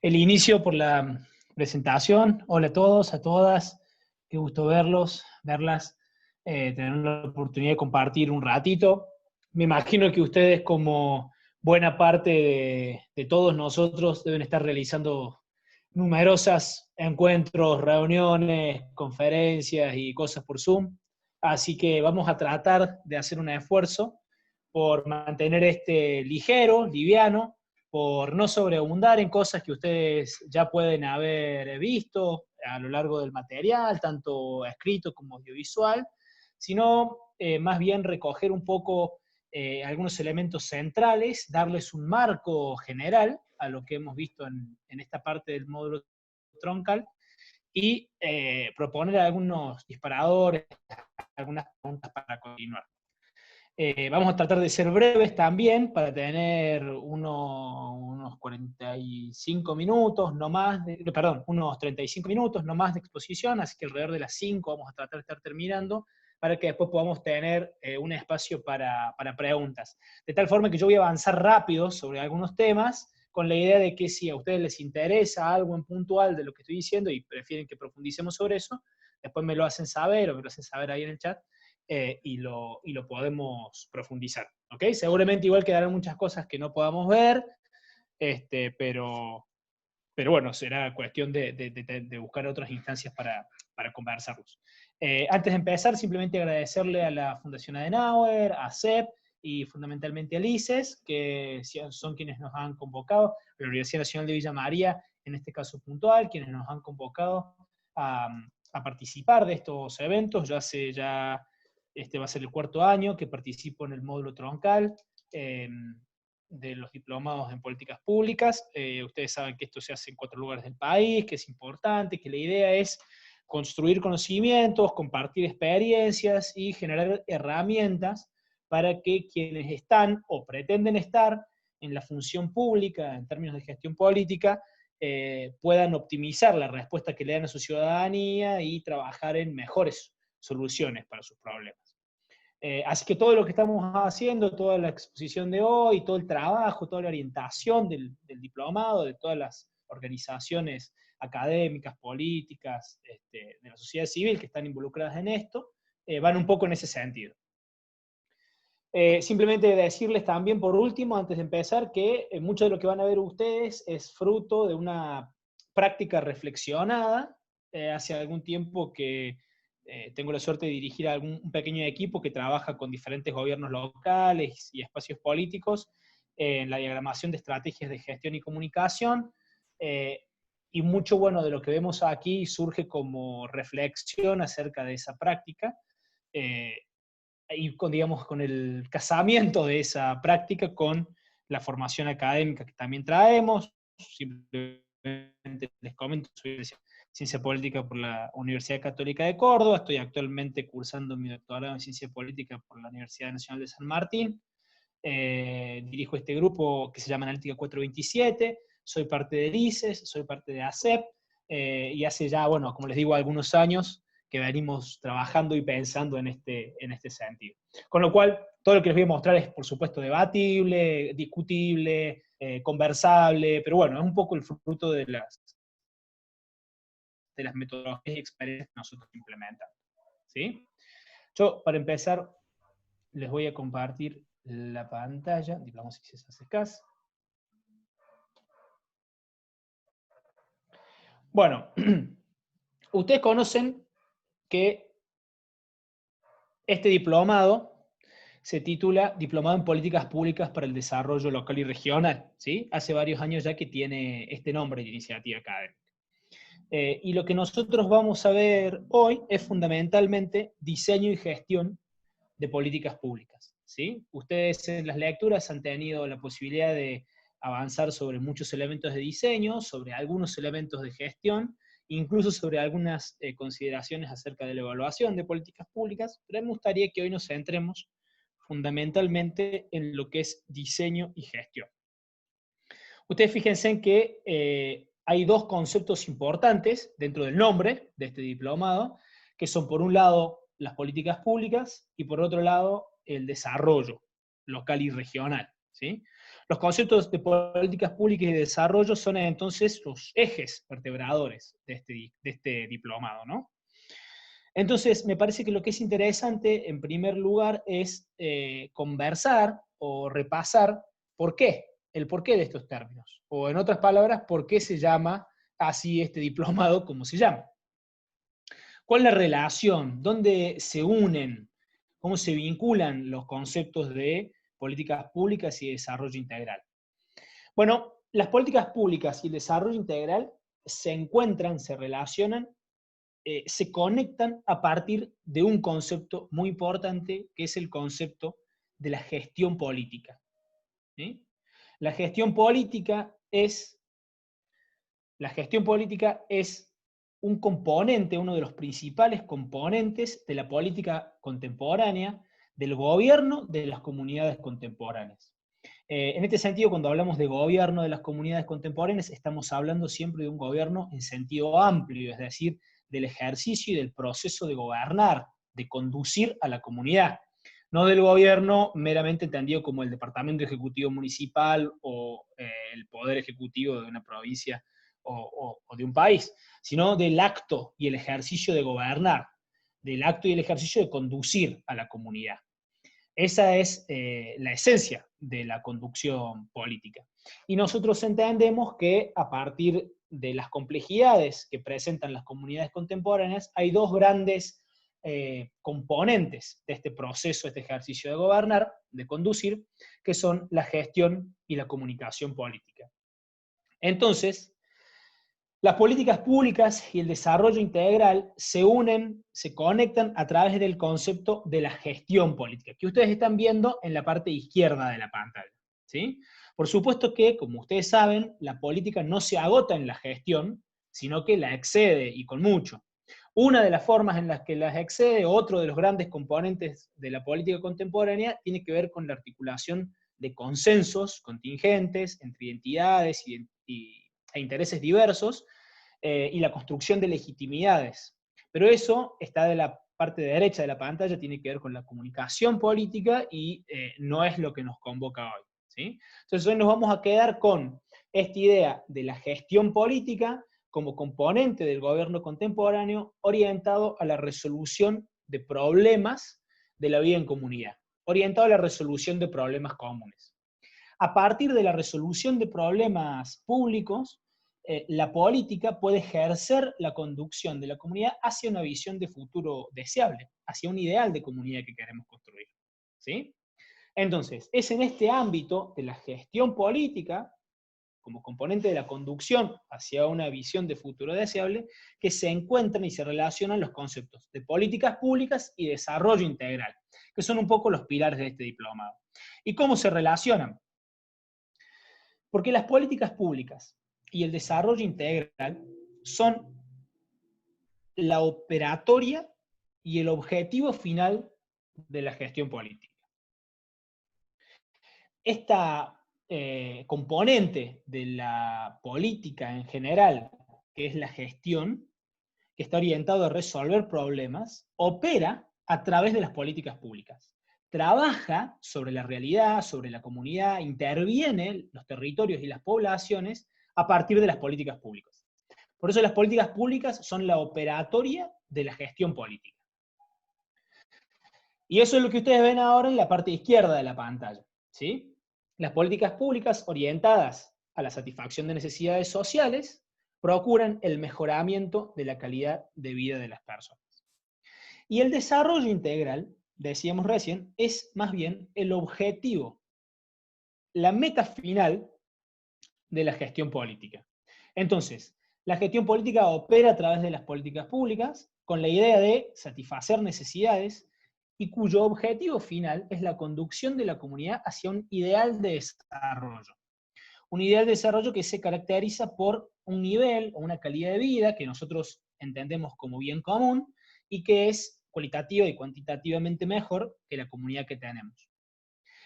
el inicio por la presentación. Hola a todos, a todas, qué gusto verlos, verlas, tener la oportunidad de compartir un ratito. Me imagino que ustedes, como buena parte de todos nosotros, deben estar realizando numerosos encuentros, reuniones, conferencias y cosas por Zoom. Así que vamos a tratar de hacer un esfuerzo por mantener este ligero, liviano, por no sobreabundar en cosas que ustedes ya pueden haber visto a lo largo del material, tanto escrito como audiovisual, sino más bien recoger un poco algunos elementos centrales, darles un marco general a lo que hemos visto en esta parte del módulo troncal y proponer algunos disparadores, algunas preguntas para continuar. Vamos a tratar de ser breves también, para tener unos 45 minutos, no más, perdón, unos 35 minutos, no más de exposición, así que alrededor de las 5 vamos a tratar de estar terminando, para que después podamos tener un espacio para preguntas. De tal forma que yo voy a avanzar rápido sobre algunos temas, con la idea de que si a ustedes les interesa algo en puntual de lo que estoy diciendo y prefieren que profundicemos sobre eso, después me lo hacen saber o me lo hacen saber ahí en el chat. Y lo podemos profundizar. ¿Okay? Seguramente igual quedarán muchas cosas que no podamos ver, pero bueno, será cuestión de buscar otras instancias para conversarlos. Antes de empezar, simplemente agradecerle a la Fundación Adenauer, a CEP y fundamentalmente al ICES, que son quienes nos han convocado, a la Universidad Nacional de Villa María, en este caso puntual, quienes nos han convocado a participar de estos eventos. Yo hace ya este va a ser el 4º año que participo en el módulo troncal de los diplomados en políticas públicas. Ustedes saben que esto se hace en 4 lugares del país, que es importante, que la idea es construir conocimientos, compartir experiencias y generar herramientas para que quienes están o pretenden estar en la función pública, en términos de gestión política, puedan optimizar la respuesta que le dan a su ciudadanía y trabajar en mejores soluciones para sus problemas. Así que todo lo que estamos haciendo, toda la exposición de hoy, todo el trabajo, toda la orientación del diplomado, de todas las organizaciones académicas, políticas, de la sociedad civil que están involucradas en esto, van un poco en ese sentido. Simplemente decirles también, por último, antes de empezar, que mucho de lo que van a ver ustedes es fruto de una práctica reflexionada. Hace algún tiempo que tengo la suerte de dirigir a un pequeño equipo que trabaja con diferentes gobiernos locales y espacios políticos en la diagramación de estrategias de gestión y comunicación, y mucho bueno de lo que vemos aquí surge como reflexión acerca de esa práctica, y digamos, con el casamiento de esa práctica con la formación académica que también traemos. Simplemente les comento, soy de Ciencia Política por la Universidad Católica de Córdoba, estoy actualmente cursando mi doctorado en Ciencia Política por la Universidad Nacional de San Martín, dirijo este grupo que se llama Analítica 427, soy parte del ICES, soy parte de ACEP, y hace ya, bueno, como les digo, algunos años que venimos trabajando y pensando en este sentido. Con lo cual, todo lo que les voy a mostrar es, por supuesto, debatible, discutible, conversable, pero bueno, es un poco el fruto de las metodologías y experiencias que nosotros implementamos. ¿Sí? Yo, para empezar, les voy a compartir la pantalla. Digamos si se hace caso. Bueno, ustedes conocen que este diplomado se titula Diplomado en Políticas Públicas para el Desarrollo Local y Regional, ¿sí? Hace varios años ya que tiene este nombre de iniciativa académica. Y lo que nosotros vamos a ver hoy es fundamentalmente diseño y gestión de políticas públicas, ¿sí? Ustedes en las lecturas han tenido la posibilidad de avanzar sobre muchos elementos de diseño, sobre algunos elementos de gestión, incluso sobre algunas consideraciones acerca de la evaluación de políticas públicas, pero me gustaría que hoy nos centremos fundamentalmente en lo que es diseño y gestión. Ustedes fíjense en que hay dos conceptos importantes dentro del nombre de este diplomado, que son por un lado las políticas públicas y por otro lado el desarrollo local y regional, ¿sí? Los conceptos de políticas públicas y de desarrollo son entonces los ejes vertebradores de este diplomado, ¿no? Entonces, me parece que lo que es interesante, en primer lugar, es conversar o repasar por qué, el porqué de estos términos. O en otras palabras, por qué se llama así este diplomado como se llama. ¿Cuál es la relación? ¿Dónde se unen? ¿Cómo se vinculan los conceptos de políticas públicas y desarrollo integral? Bueno, las políticas públicas y el desarrollo integral se encuentran, se relacionan, se conectan a partir de un concepto muy importante, que es el concepto de la gestión política. ¿Sí? La gestión política es un componente, uno de los principales componentes de la política contemporánea, del gobierno de las comunidades contemporáneas. En este sentido, cuando hablamos de gobierno de las comunidades contemporáneas, estamos hablando siempre de un gobierno en sentido amplio, es decir, del ejercicio y del proceso de gobernar, de conducir a la comunidad. No del gobierno meramente entendido como el departamento ejecutivo municipal o el poder ejecutivo de una provincia o de un país, sino del acto y el ejercicio de gobernar, del acto y el ejercicio de conducir a la comunidad. Esa es la esencia de la conducción política. Y nosotros entendemos que a partir de las complejidades que presentan las comunidades contemporáneas, hay dos grandes componentes de este proceso, este ejercicio de gobernar, de conducir, que son la gestión y la comunicación política. Entonces, las políticas públicas y el desarrollo integral se unen, se conectan a través del concepto de la gestión política, que ustedes están viendo en la parte izquierda de la pantalla. ¿Sí? Por supuesto que, como ustedes saben, la política no se agota en la gestión, sino que la excede, y con mucho. Una de las formas en las que las excede, otro de los grandes componentes de la política contemporánea, tiene que ver con la articulación de consensos contingentes entre identidades e intereses diversos, y la construcción de legitimidades. Pero eso está de la parte derecha de la pantalla, tiene que ver con la comunicación política y no es lo que nos convoca hoy. ¿Sí? Entonces hoy nos vamos a quedar con esta idea de la gestión política como componente del gobierno contemporáneo orientado a la resolución de problemas de la vida en comunidad, orientado a la resolución de problemas comunes. A partir de la resolución de problemas públicos, la política puede ejercer la conducción de la comunidad hacia una visión de futuro deseable, hacia un ideal de comunidad que queremos construir. ¿Sí? Entonces, es en este ámbito de la gestión política, como componente de la conducción hacia una visión de futuro deseable, que se encuentran y se relacionan los conceptos de políticas públicas y desarrollo integral, que son un poco los pilares de este diplomado. ¿Y cómo se relacionan? Porque las políticas públicas y el desarrollo integral son la operatoria y el objetivo final de la gestión política. Esta componente de la política en general, que es la gestión, que está orientado a resolver problemas, opera a través de las políticas públicas. Trabaja sobre la realidad, sobre la comunidad, interviene los territorios y las poblaciones a partir de las políticas públicas. Por eso las políticas públicas son la operatoria de la gestión política. Y eso es lo que ustedes ven ahora en la parte izquierda de la pantalla. ¿Sí? Las políticas públicas orientadas a la satisfacción de necesidades sociales procuran el mejoramiento de la calidad de vida de las personas. Y el desarrollo integral, decíamos recién, es más bien el objetivo, la meta final de la gestión política. Entonces, la gestión política opera a través de las políticas públicas con la idea de satisfacer necesidades y cuyo objetivo final es la conducción de la comunidad hacia un ideal de desarrollo. Un ideal de desarrollo que se caracteriza por un nivel o una calidad de vida que nosotros entendemos como bien común y que es cualitativa y cuantitativamente mejor que la comunidad que tenemos.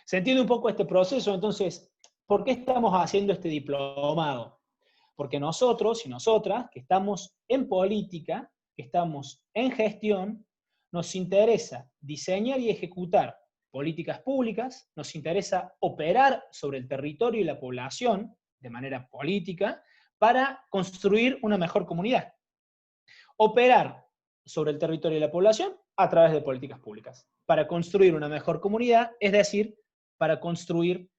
¿Se entiende un poco este proceso? Entonces, ¿por qué estamos haciendo este diplomado? Porque nosotros y nosotras, que estamos en política, que estamos en gestión, nos interesa diseñar y ejecutar políticas públicas, nos interesa operar sobre el territorio y la población de manera política para construir una mejor comunidad. Operar sobre el territorio y la población a través de políticas públicas, para construir una mejor comunidad, es decir, para construir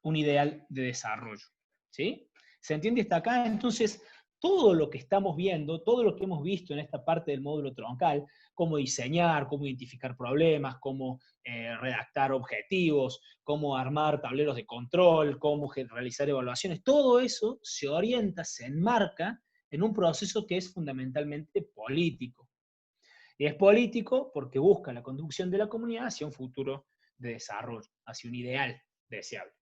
un ideal de desarrollo. ¿Sí? ¿Se entiende hasta acá? Entonces, todo lo que estamos viendo, todo lo que hemos visto en esta parte del módulo troncal, cómo diseñar, cómo identificar problemas, cómo redactar objetivos, cómo armar tableros de control, cómo realizar evaluaciones, todo eso se orienta, se enmarca en un proceso que es fundamentalmente político. Y es político porque busca la conducción de la comunidad hacia un futuro de desarrollo, hacia un ideal deseable.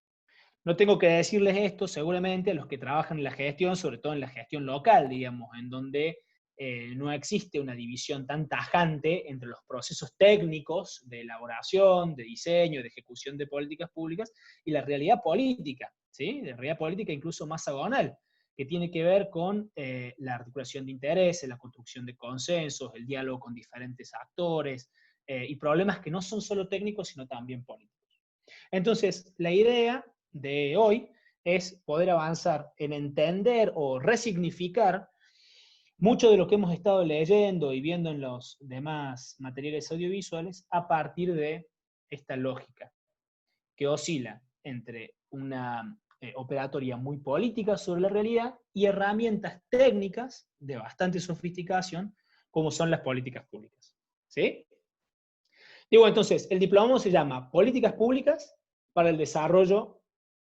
No tengo que decirles esto seguramente a los que trabajan en la gestión, sobre todo en la gestión local, digamos, en donde no existe una división tan tajante entre los procesos técnicos de elaboración, de diseño, de ejecución de políticas públicas y la realidad política, ¿sí? La realidad política incluso más agonal, que tiene que ver con la articulación de intereses, la construcción de consensos, el diálogo con diferentes actores y problemas que no son solo técnicos, sino también políticos. Entonces, la idea de hoy es poder avanzar en entender o resignificar mucho de lo que hemos estado leyendo y viendo en los demás materiales audiovisuales a partir de esta lógica, que oscila entre una operatoria muy política sobre la realidad y herramientas técnicas de bastante sofisticación, como son las políticas públicas. ¿Sí? Digo, entonces, el diplomado se llama Políticas Públicas para el Desarrollo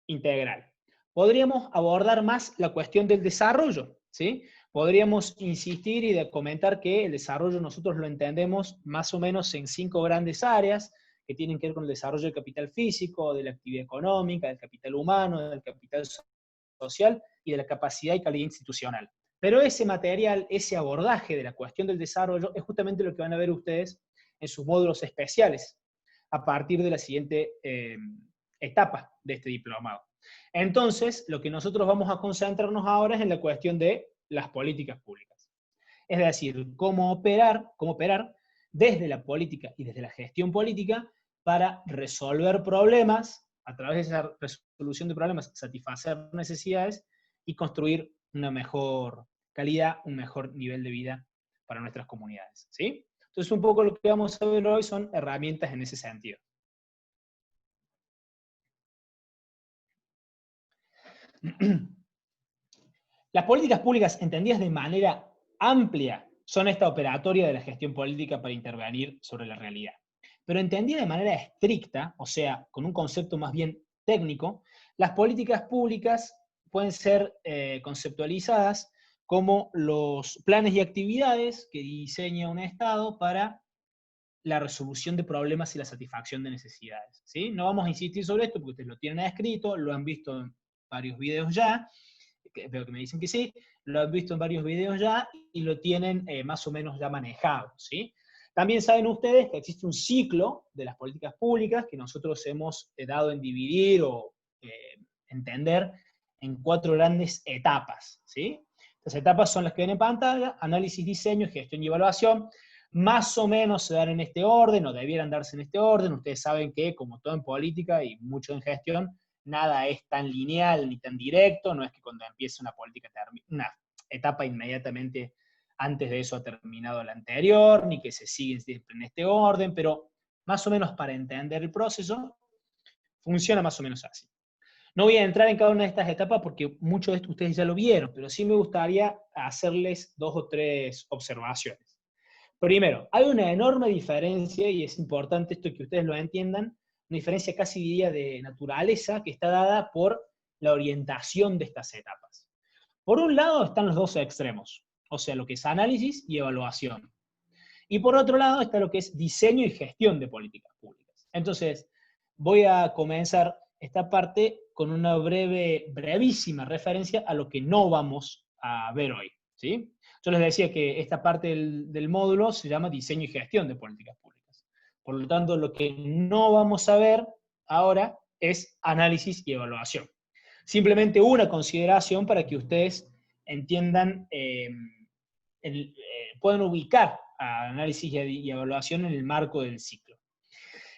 Integral. Podríamos abordar más la cuestión del desarrollo, ¿sí? Podríamos insistir y comentar que el desarrollo nosotros lo entendemos más o menos en 5 grandes áreas que tienen que ver con el desarrollo del capital físico, de la actividad económica, del capital humano, del capital social y de la capacidad y calidad institucional. Pero ese material, ese abordaje de la cuestión del desarrollo es justamente lo que van a ver ustedes en sus módulos especiales a partir de la siguiente etapa de este diplomado. Entonces, lo que nosotros vamos a concentrarnos ahora es en la cuestión de las políticas públicas. Es decir, cómo operar desde la política y desde la gestión política para resolver problemas, a través de esa resolución de problemas, satisfacer necesidades y construir una mejor calidad, un mejor nivel de vida para nuestras comunidades. ¿Sí? Entonces, un poco lo que vamos a ver hoy son herramientas en ese sentido. Las políticas públicas entendidas de manera amplia son esta operatoria de la gestión política para intervenir sobre la realidad. Pero entendida de manera estricta, o sea, con un concepto más bien técnico, las políticas públicas pueden ser conceptualizadas como los planes y actividades que diseña un Estado para la resolución de problemas y la satisfacción de necesidades. ¿Sí? No vamos a insistir sobre esto porque ustedes lo tienen escrito, lo han visto en varios videos ya, veo que me dicen que sí, lo han visto en varios videos ya y lo tienen más o menos ya manejado. ¿Sí? También saben ustedes que existe un ciclo de las políticas públicas que nosotros hemos dado en dividir o entender en 4 grandes etapas. ¿Sí? Estas etapas son las que ven en pantalla: análisis, diseño, gestión y evaluación. Más o menos se dan en este orden, o debieran darse en este orden. Ustedes saben que, como todo en política y mucho en gestión, nada es tan lineal ni tan directo, no es que cuando empieza una política, una etapa inmediatamente antes de eso ha terminado la anterior, ni que se sigue siempre en este orden, pero más o menos para entender el proceso, funciona más o menos así. No voy a entrar en cada una de estas etapas porque mucho de esto ustedes ya lo vieron, pero sí me gustaría hacerles 2 o 3 observaciones. Primero, hay una enorme diferencia, y es importante esto que ustedes lo entiendan, una diferencia casi diría de naturaleza que está dada por la orientación de estas etapas. Por un lado están los 2 extremos, o sea, lo que es análisis y evaluación. Y por otro lado está lo que es diseño y gestión de políticas públicas. Entonces, voy a comenzar esta parte con una brevísima referencia a lo que no vamos a ver hoy. ¿Sí? Yo les decía que esta parte del módulo se llama diseño y gestión de políticas públicas. Por lo tanto, lo que no vamos a ver ahora es análisis y evaluación. Simplemente una consideración para que ustedes entiendan, puedan ubicar a análisis y evaluación en el marco del ciclo.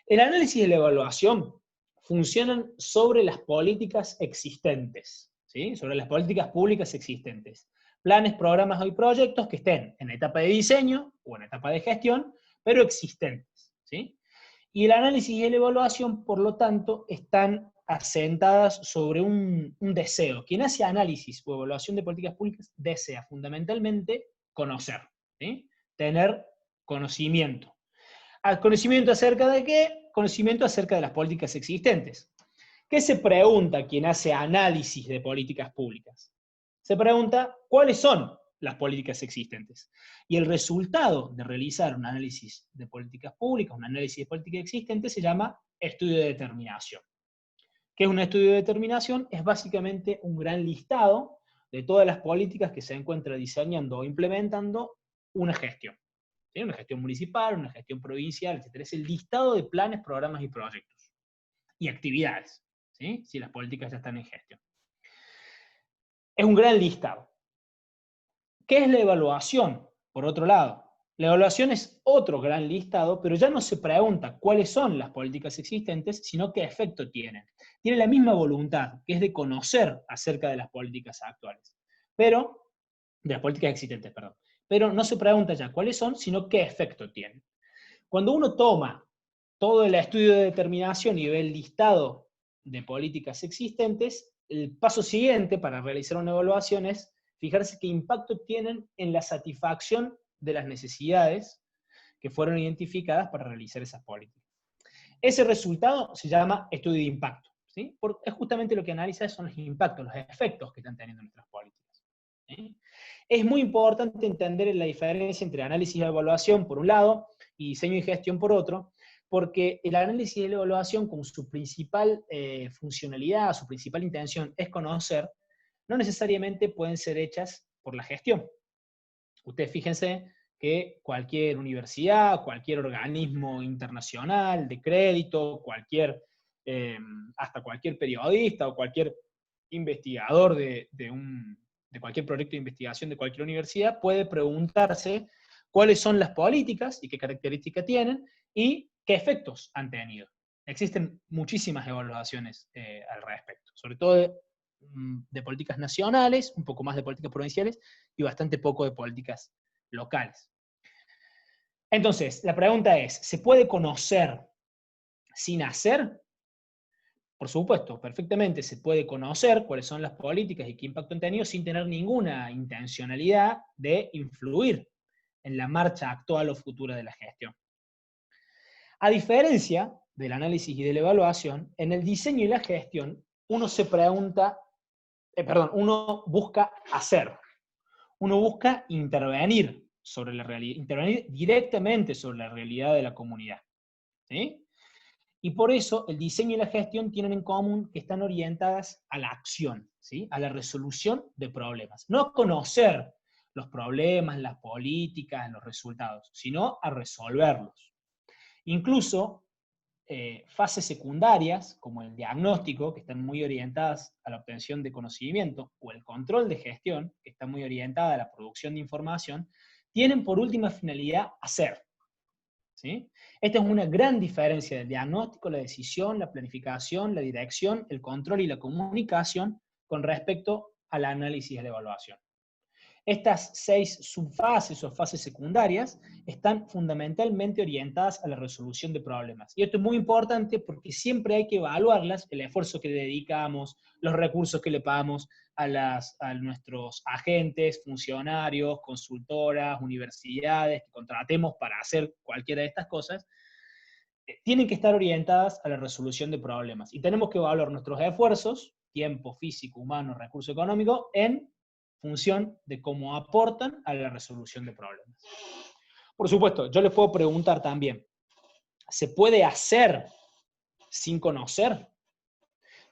El análisis y la evaluación funcionan sobre las políticas existentes, ¿sí? Sobre las políticas públicas existentes. Planes, programas y proyectos que estén en etapa de diseño o en etapa de gestión, pero existentes, ¿sí? Y el análisis y la evaluación, por lo tanto, están asentadas sobre un deseo. Quien hace análisis o evaluación de políticas públicas desea fundamentalmente conocer, ¿sí? Tener conocimiento. ¿Conocimiento acerca de qué? Conocimiento acerca de las políticas existentes. ¿Qué se pregunta quien hace análisis de políticas públicas? Se pregunta cuáles son las políticas existentes. Y el resultado de realizar un análisis de políticas públicas, un análisis de políticas existentes, se llama estudio de determinación. ¿Qué es un estudio de determinación? Es básicamente un gran listado de todas las políticas que se encuentra diseñando o implementando una gestión. ¿Sí? Una gestión municipal, una gestión provincial, etc. Es el listado de planes, programas y proyectos. Y actividades, ¿sí? Si las políticas ya están en gestión. Es un gran listado. ¿Qué es la evaluación? Por otro lado, la evaluación es otro gran listado, pero ya no se pregunta cuáles son las políticas existentes, sino qué efecto tienen. Tiene la misma voluntad, que es de conocer acerca de las políticas actuales, pero, de las políticas existentes, perdón. Pero no se pregunta ya cuáles son, sino qué efecto tienen. Cuando uno toma todo el estudio de determinación y ve el listado de políticas existentes, el paso siguiente para realizar una evaluación es fijarse qué impacto tienen en la satisfacción de las necesidades que fueron identificadas para realizar esas políticas. Ese resultado se llama estudio de impacto, ¿sí? Porque es justamente lo que analiza son los impactos, los efectos que están teniendo nuestras políticas, ¿sí? Es muy importante entender la diferencia entre análisis y evaluación, por un lado, y diseño y gestión, por otro, porque el análisis y la evaluación, como su principal funcionalidad, su principal intención es conocer, no necesariamente pueden ser hechas por la gestión. Ustedes fíjense que cualquier universidad, cualquier organismo internacional de crédito, hasta cualquier periodista o cualquier investigador de cualquier proyecto de investigación de cualquier universidad puede preguntarse cuáles son las políticas y qué características tienen y qué efectos han tenido. Existen muchísimas evaluaciones al respecto, sobre todo de políticas nacionales, un poco más de políticas provinciales y bastante poco de políticas locales. Entonces, la pregunta es, ¿se puede conocer sin hacer? Por supuesto, perfectamente se puede conocer cuáles son las políticas y qué impacto han tenido sin tener ninguna intencionalidad de influir en la marcha actual o futura de la gestión. A diferencia del análisis y de la evaluación, en el diseño y la gestión uno se pregunta, uno busca hacer, uno busca intervenir sobre la realidad, intervenir directamente sobre la realidad de la comunidad, ¿sí? Y por eso el diseño y la gestión tienen en común que están orientadas a la acción, ¿sí? A la resolución de problemas. No a conocer los problemas, las políticas, los resultados, sino a resolverlos. Incluso fases secundarias, como el diagnóstico, que están muy orientadas a la obtención de conocimiento, o el control de gestión, que está muy orientada a la producción de información, tienen por última finalidad hacer. ¿Sí? Esta es una gran diferencia del diagnóstico, la decisión, la planificación, la dirección, el control y la comunicación con respecto al análisis y a la evaluación. Estas 6 subfases o fases secundarias están fundamentalmente orientadas a la resolución de problemas. Y esto es muy importante porque siempre hay que evaluarlas, el esfuerzo que dedicamos, los recursos que le pagamos a nuestros agentes, funcionarios, consultoras, universidades que contratemos para hacer cualquiera de estas cosas, tienen que estar orientadas a la resolución de problemas. Y tenemos que evaluar nuestros esfuerzos, tiempo físico, humano, recurso económico, en función de cómo aportan a la resolución de problemas. Por supuesto, yo les puedo preguntar también, ¿se puede hacer sin conocer?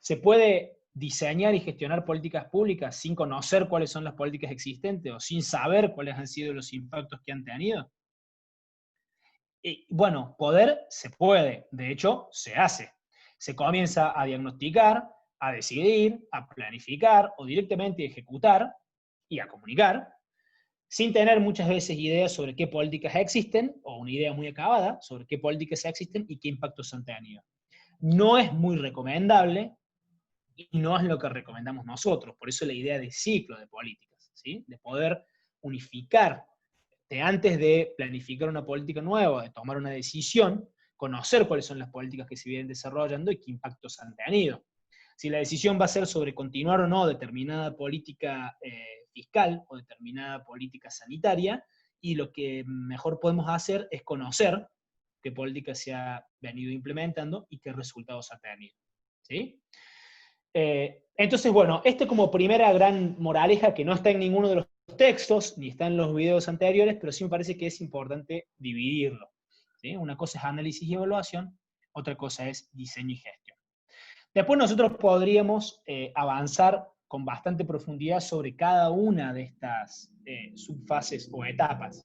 ¿Se puede diseñar y gestionar políticas públicas sin conocer cuáles son las políticas existentes o sin saber cuáles han sido los impactos que han tenido? Y bueno, poder se puede, de hecho se hace. Se comienza a diagnosticar, a decidir, a planificar o directamente a ejecutar y a comunicar sin tener muchas veces ideas sobre qué políticas existen, o una idea muy acabada sobre qué políticas existen y qué impactos han tenido. No es muy recomendable, y no es lo que recomendamos nosotros, por eso la idea de ciclo de políticas, ¿sí? De poder unificar, de antes de planificar una política nueva, de tomar una decisión, conocer cuáles son las políticas que se vienen desarrollando y qué impactos han tenido. Si la decisión va a ser sobre continuar o no determinada política fiscal o determinada política sanitaria, y lo que mejor podemos hacer es conocer qué política se ha venido implementando y qué resultados ha tenido. ¿Sí? Entonces, bueno, como primera gran moraleja que no está en ninguno de los textos, ni está en los videos anteriores, pero sí me parece que es importante dividirlo. ¿Sí? Una cosa es análisis y evaluación, otra cosa es diseño y gestión. Después nosotros podríamos avanzar con bastante profundidad sobre cada una de estas subfases o etapas.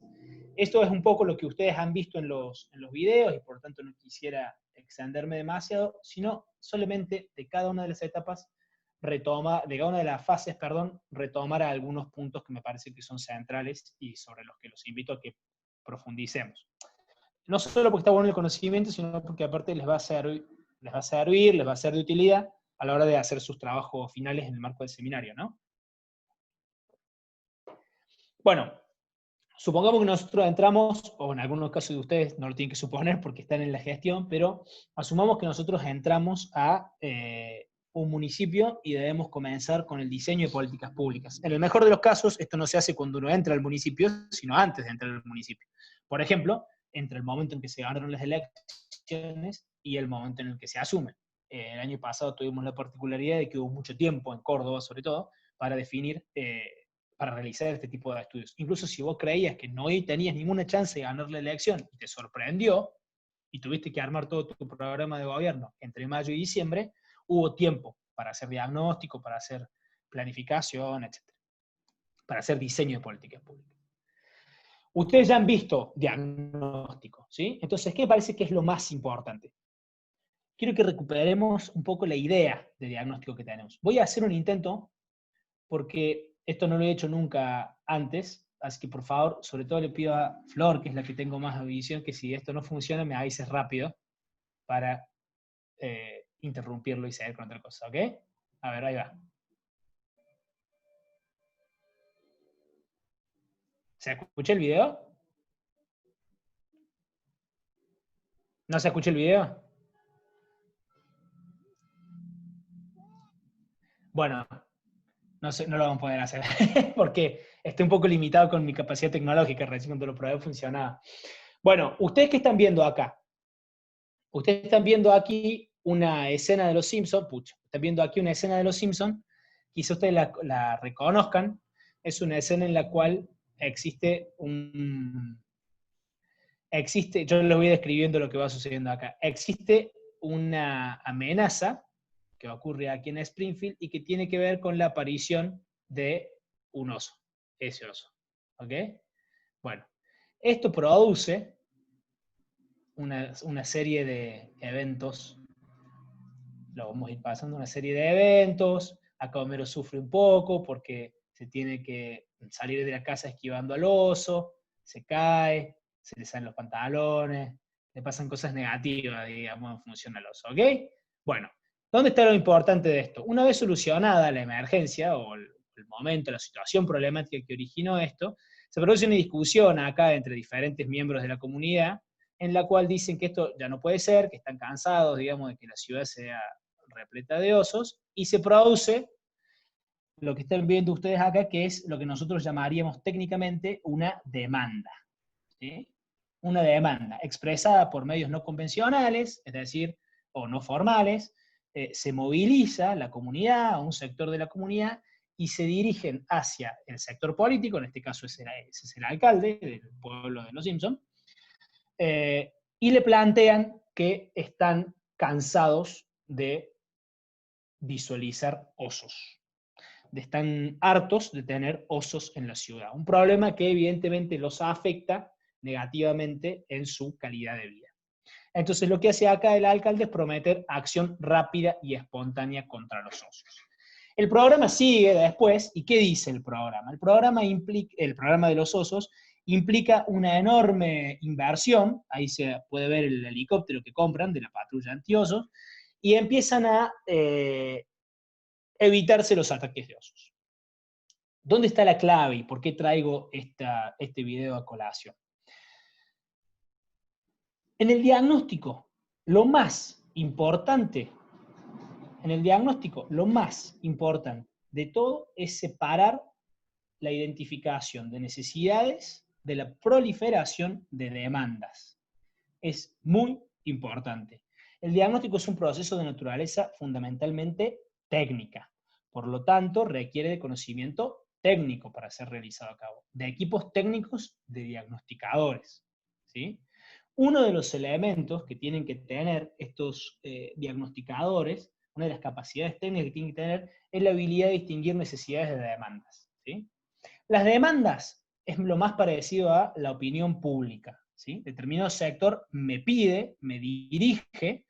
Esto es un poco lo que ustedes han visto en los videos y por tanto no quisiera extenderme demasiado, sino solamente de cada una de las etapas de cada una de las fases, retomar algunos puntos que me parece que son centrales y sobre los que los invito a que profundicemos. No solo porque está bueno el conocimiento, sino porque aparte les va a servir, les va a ser de utilidad a la hora de hacer sus trabajos finales en el marco del seminario, ¿no? Bueno, supongamos que nosotros entramos, o en algunos casos de ustedes no lo tienen que suponer porque están en la gestión, pero asumamos que nosotros entramos a un municipio y debemos comenzar con el diseño de políticas públicas. En el mejor de los casos, esto no se hace cuando uno entra al municipio, sino antes de entrar al municipio. Por ejemplo, entre el momento en que se ganaron las elecciones y el momento en el que se asume. El año pasado tuvimos la particularidad de que hubo mucho tiempo, en Córdoba sobre todo, para definir para realizar este tipo de estudios. Incluso si vos creías que no tenías ninguna chance de ganar la elección y te sorprendió, y tuviste que armar todo tu programa de gobierno entre mayo y diciembre, hubo tiempo para hacer diagnóstico, para hacer planificación, etc. Para hacer diseño de políticas públicas. Ustedes ya han visto diagnóstico, ¿sí? Entonces, ¿qué me parece que es lo más importante? Quiero que recuperemos un poco la idea de diagnóstico que tenemos. Voy a hacer un intento, porque esto no lo he hecho nunca antes, así que por favor, sobre todo le pido a Flor, que es la que tengo más visión, que si esto no funciona me avises rápido para interrumpirlo y seguir con otra cosa, ¿ok? A ver, ahí va. ¿Se escucha el video? ¿No se escucha el video? Bueno, no, sé, no lo vamos a poder hacer, porque estoy un poco limitado con mi capacidad tecnológica, recién cuando lo probé funcionaba. Bueno, ustedes que están viendo acá, ustedes están viendo aquí una escena de Los Simpsons, están viendo aquí una escena de Los Simpsons, quizá ustedes la reconozcan, es una escena en la cual yo les voy describiendo lo que va sucediendo acá, existe una amenaza que ocurre aquí en Springfield y que tiene que ver con la aparición de un oso, ese oso, ¿ok? Bueno, esto produce una serie de eventos, lo vamos a ir pasando, una serie de eventos, acá Homero sufre un poco porque se tiene que salir de la casa esquivando al oso, se cae, se le salen los pantalones, le pasan cosas negativas, digamos, en función al oso, ¿ok? Bueno, ¿dónde está lo importante de esto? Una vez solucionada la emergencia, o el momento, la situación problemática que originó esto, se produce una discusión acá entre diferentes miembros de la comunidad, en la cual dicen que esto ya no puede ser, que están cansados, digamos, de que la ciudad sea repleta de osos, y se produce lo que están viendo ustedes acá, que es lo que nosotros llamaríamos técnicamente una demanda. ¿Sí? Una demanda expresada por medios no convencionales, es decir, o no formales, se moviliza la comunidad, o un sector de la comunidad, y se dirigen hacia el sector político, en este caso ese es el alcalde del pueblo de Los Simpsons, y le plantean que están cansados de visualizar osos, están hartos de tener osos en la ciudad. Un problema que evidentemente los afecta negativamente en su calidad de vida. Entonces lo que hace acá el alcalde es prometer acción rápida y espontánea contra los osos. El programa sigue después, ¿y qué dice el programa? El programa de los osos implica una enorme inversión, ahí se puede ver el helicóptero que compran de la patrulla antiosos, y empiezan a evitarse los ataques de osos. ¿Dónde está la clave y por qué traigo este video a colación? En el diagnóstico, lo más importante de todo es separar la identificación de necesidades de la proliferación de demandas. Es muy importante. El diagnóstico es un proceso de naturaleza fundamentalmente técnica. Por lo tanto, requiere de conocimiento técnico para ser realizado a cabo, de equipos técnicos de diagnosticadores, ¿sí? Uno de los elementos que tienen que tener estos diagnosticadores, una de las capacidades técnicas que tienen que tener, es la habilidad de distinguir necesidades de demandas, ¿sí? Las demandas es lo más parecido a la opinión pública, ¿sí? Determinado sector me pide, me dirige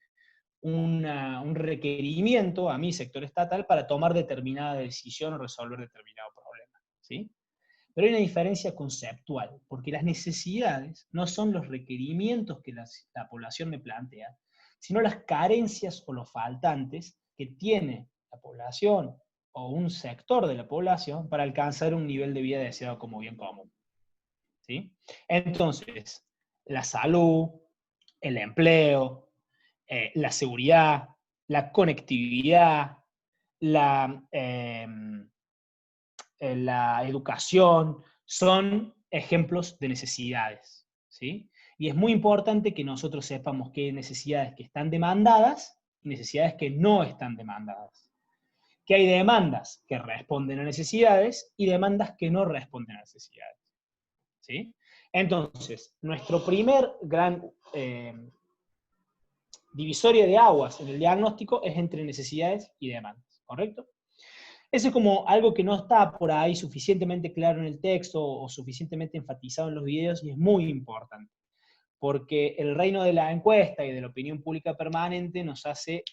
un requerimiento a mi sector estatal para tomar determinada decisión o resolver determinado problema, ¿sí? Pero hay una diferencia conceptual, porque las necesidades no son los requerimientos que la población me plantea, sino las carencias o los faltantes que tiene la población o un sector de la población para alcanzar un nivel de vida deseado como bien común, ¿sí? Entonces, la salud, el empleo, la seguridad, la conectividad, la educación, son ejemplos de necesidades, ¿sí? Y es muy importante que nosotros sepamos que hay necesidades que están demandadas y necesidades que no están demandadas. Que hay demandas que responden a necesidades y demandas que no responden a necesidades, ¿sí? Entonces, nuestro primer gran divisoria de aguas en el diagnóstico es entre necesidades y demandas, ¿correcto? Eso es como algo que no está por ahí suficientemente claro en el texto o suficientemente enfatizado en los videos y es muy importante, porque el reino de la encuesta y de la opinión pública permanente nos hace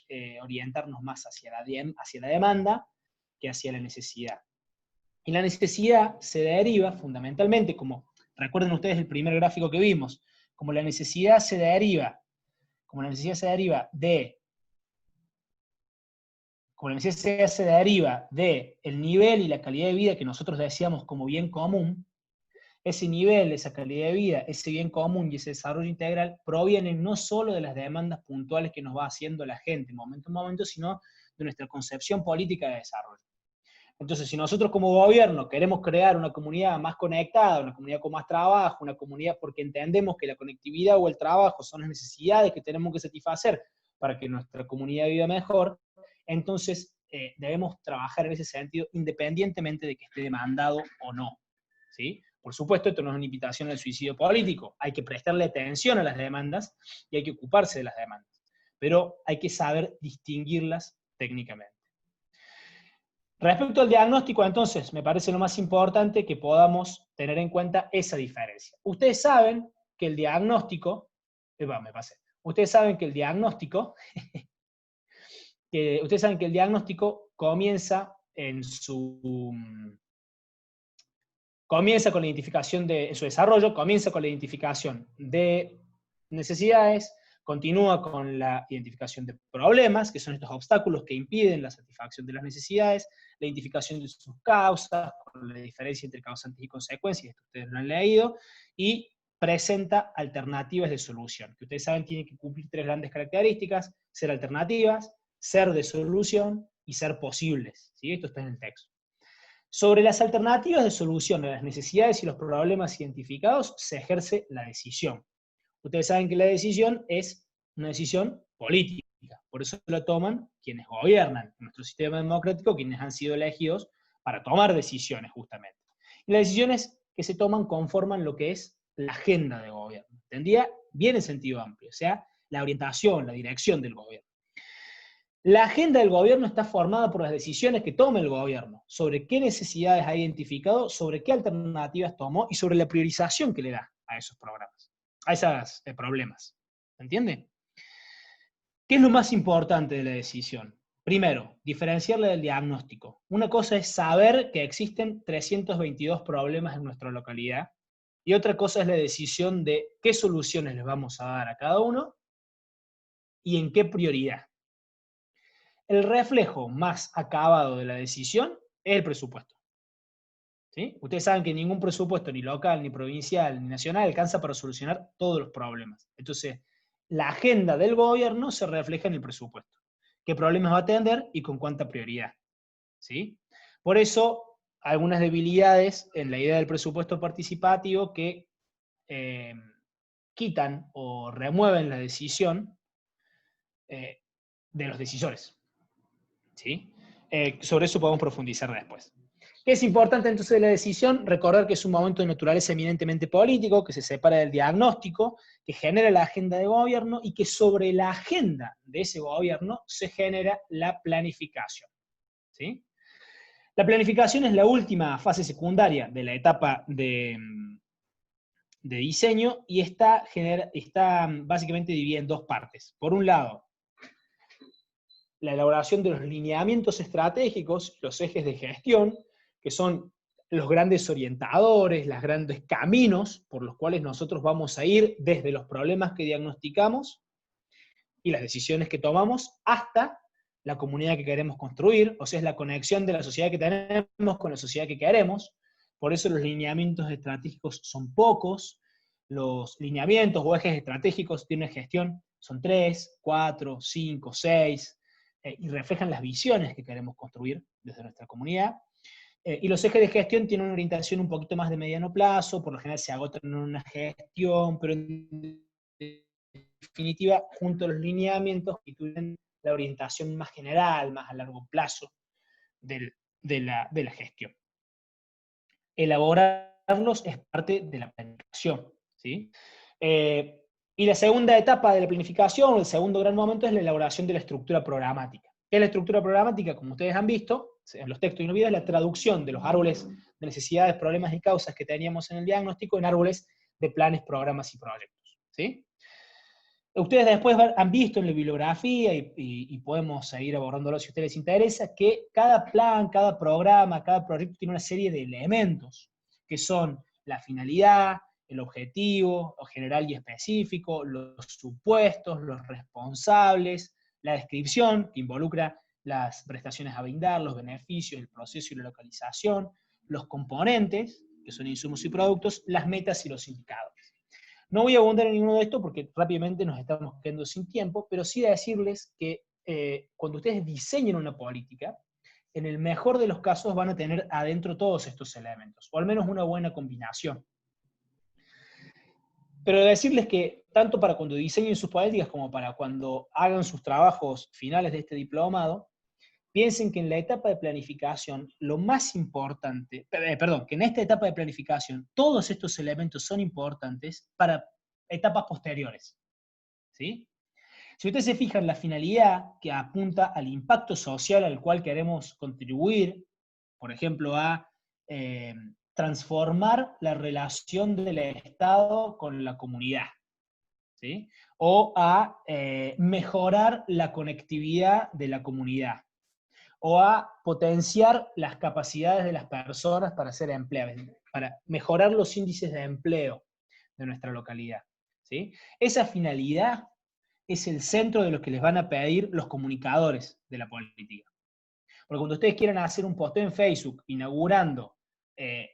orientarnos más hacia la demanda que hacia la necesidad. Y la necesidad se deriva fundamentalmente, como recuerden ustedes el primer gráfico que vimos, como la necesidad se deriva de como la necesidad se deriva del nivel y la calidad de vida que nosotros decíamos como bien común, ese nivel, esa calidad de vida, ese bien común y ese desarrollo integral provienen no solo de las demandas puntuales que nos va haciendo la gente momento en momento, sino de nuestra concepción política de desarrollo. Entonces, si nosotros como gobierno queremos crear una comunidad más conectada, una comunidad con más trabajo, una comunidad porque entendemos que la conectividad o el trabajo son las necesidades que tenemos que satisfacer para que nuestra comunidad viva mejor, entonces debemos trabajar en ese sentido independientemente de que esté demandado o no, ¿sí? Por supuesto, esto no es una invitación al suicidio político, hay que prestarle atención a las demandas y hay que ocuparse de las demandas, pero hay que saber distinguirlas técnicamente. Respecto al diagnóstico, entonces, me parece lo más importante que podamos tener en cuenta esa diferencia. Ustedes saben que el diagnóstico, ustedes saben que el diagnóstico, comienza con la identificación de su desarrollo, comienza con la identificación de necesidades, continúa con la identificación de problemas, que son estos obstáculos que impiden la satisfacción de las necesidades, la identificación de sus causas, con la diferencia entre causantes y consecuencias, esto ustedes lo han leído, y presenta alternativas de solución, que ustedes saben tienen que cumplir tres grandes características: ser alternativas, ser de solución y ser posibles, ¿sí? Esto está en el texto. Sobre las alternativas de solución a las necesidades y los problemas identificados se ejerce la decisión. Ustedes saben que la decisión es una decisión política, por eso la toman quienes gobiernan en nuestro sistema democrático, quienes han sido elegidos para tomar decisiones justamente. Y las decisiones que se toman conforman lo que es la agenda de gobierno. Tendría bien en sentido amplio, o sea, la orientación, la dirección del gobierno. La agenda del gobierno está formada por las decisiones que toma el gobierno, sobre qué necesidades ha identificado, sobre qué alternativas tomó y sobre la priorización que le da a esos programas, a esos problemas. ¿Entiende? ¿Qué es lo más importante de la decisión? Primero, diferenciarle del diagnóstico. Una cosa es saber que existen 322 problemas en nuestra localidad, y otra cosa es la decisión de qué soluciones les vamos a dar a cada uno y en qué prioridad. El reflejo más acabado de la decisión es el presupuesto. ¿Sí? Ustedes saben que ningún presupuesto, ni local, ni provincial, ni nacional, alcanza para solucionar todos los problemas. Entonces, la agenda del gobierno se refleja en el presupuesto. ¿Qué problemas va a atender y con cuánta prioridad? ¿Sí? Por eso, algunas debilidades en la idea del presupuesto participativo que quitan o remueven la decisión de los decisores. ¿Sí? Sobre eso podemos profundizar después. ¿Qué es importante entonces de la decisión? Recordar que es un momento de naturaleza eminentemente político, que se separa del diagnóstico, que genera la agenda de gobierno y que sobre la agenda de ese gobierno se genera la planificación. ¿Sí? La planificación es la última fase secundaria de la etapa de diseño y está básicamente dividida en dos partes. Por un lado, la elaboración de los lineamientos estratégicos, los ejes de gestión, que son los grandes orientadores, los grandes caminos por los cuales nosotros vamos a ir desde los problemas que diagnosticamos y las decisiones que tomamos hasta la comunidad que queremos construir, o sea, es la conexión de la sociedad que tenemos con la sociedad que queremos. Por eso los lineamientos estratégicos son pocos, los lineamientos o ejes estratégicos de una gestión son 3, 4, 5, 6, y reflejan las visiones que queremos construir desde nuestra comunidad. Y los ejes de gestión tienen una orientación un poquito más de mediano plazo, por lo general se agotan en una gestión, pero en definitiva, junto a los lineamientos, constituyen la orientación más general, más a largo plazo de la gestión. Elaborarlos es parte de la planificación, ¿sí? Y la segunda etapa de la planificación, el segundo gran momento, es la elaboración de la estructura programática. ¿Qué es la estructura programática? Como ustedes han visto, en los textos y en los videos, es la traducción de los árboles de necesidades, problemas y causas que teníamos en el diagnóstico en árboles de planes, programas y proyectos, ¿sí? Ustedes después han visto en la bibliografía, y podemos seguir abordándolo si a ustedes les interesa, que cada plan, cada programa, cada proyecto tiene una serie de elementos, que son la finalidad, el objetivo, lo general y específico, los supuestos, los responsables, la descripción, que involucra las prestaciones a brindar, los beneficios, el proceso y la localización, los componentes, que son insumos y productos, las metas y los indicadores. No voy a abundar en ninguno de estos porque rápidamente nos estamos quedando sin tiempo, pero sí decirles que cuando ustedes diseñen una política, en el mejor de los casos van a tener adentro todos estos elementos, o al menos una buena combinación. Pero decirles que tanto para cuando diseñen sus políticas como para cuando hagan sus trabajos finales de este diplomado, piensen que en la etapa de planificación, lo más importante, que en esta etapa de planificación, todos estos elementos son importantes para etapas posteriores. ¿Sí? Si ustedes se fijan, la finalidad que apunta al impacto social al cual queremos contribuir, por ejemplo, a transformar la relación del Estado con la comunidad, ¿sí? O a mejorar la conectividad de la comunidad, o a potenciar las capacidades de las personas para ser empleadas, para mejorar los índices de empleo de nuestra localidad, ¿sí? Esa finalidad es el centro de lo que les van a pedir los comunicadores de la política. Porque cuando ustedes quieran hacer un posteo en Facebook inaugurando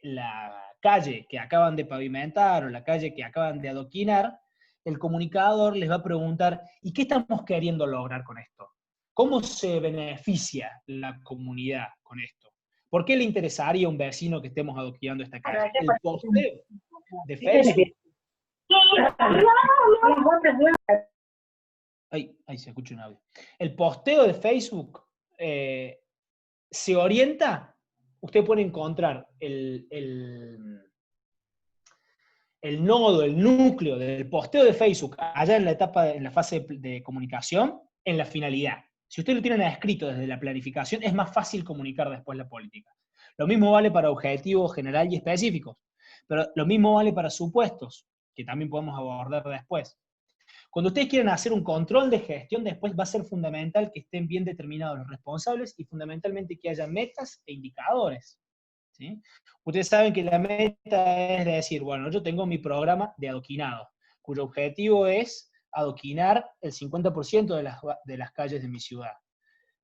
la calle que acaban de pavimentar o la calle que acaban de adoquinar, el comunicador les va a preguntar, ¿y qué estamos queriendo lograr con esto? ¿Cómo se beneficia la comunidad con esto? ¿Por qué le interesaría a un vecino que estemos adoquinando esta calle? El posteo de Facebook. Ahí se escucha un audio. El posteo de Facebook se orienta, usted puede encontrar el nodo, el núcleo del posteo de Facebook allá en la etapa, en la fase de comunicación, en la finalidad. Si usted lo tiene escrito desde la planificación, es más fácil comunicar después la política. Lo mismo vale para objetivos general y específicos, pero lo mismo vale para supuestos, que también podemos abordar después. Cuando ustedes quieren hacer un control de gestión, después va a ser fundamental que estén bien determinados los responsables y fundamentalmente que haya metas e indicadores. ¿Sí? Ustedes saben que la meta es decir, bueno, yo tengo mi programa de adoquinado, cuyo objetivo es adoquinar el 50% de las calles de mi ciudad.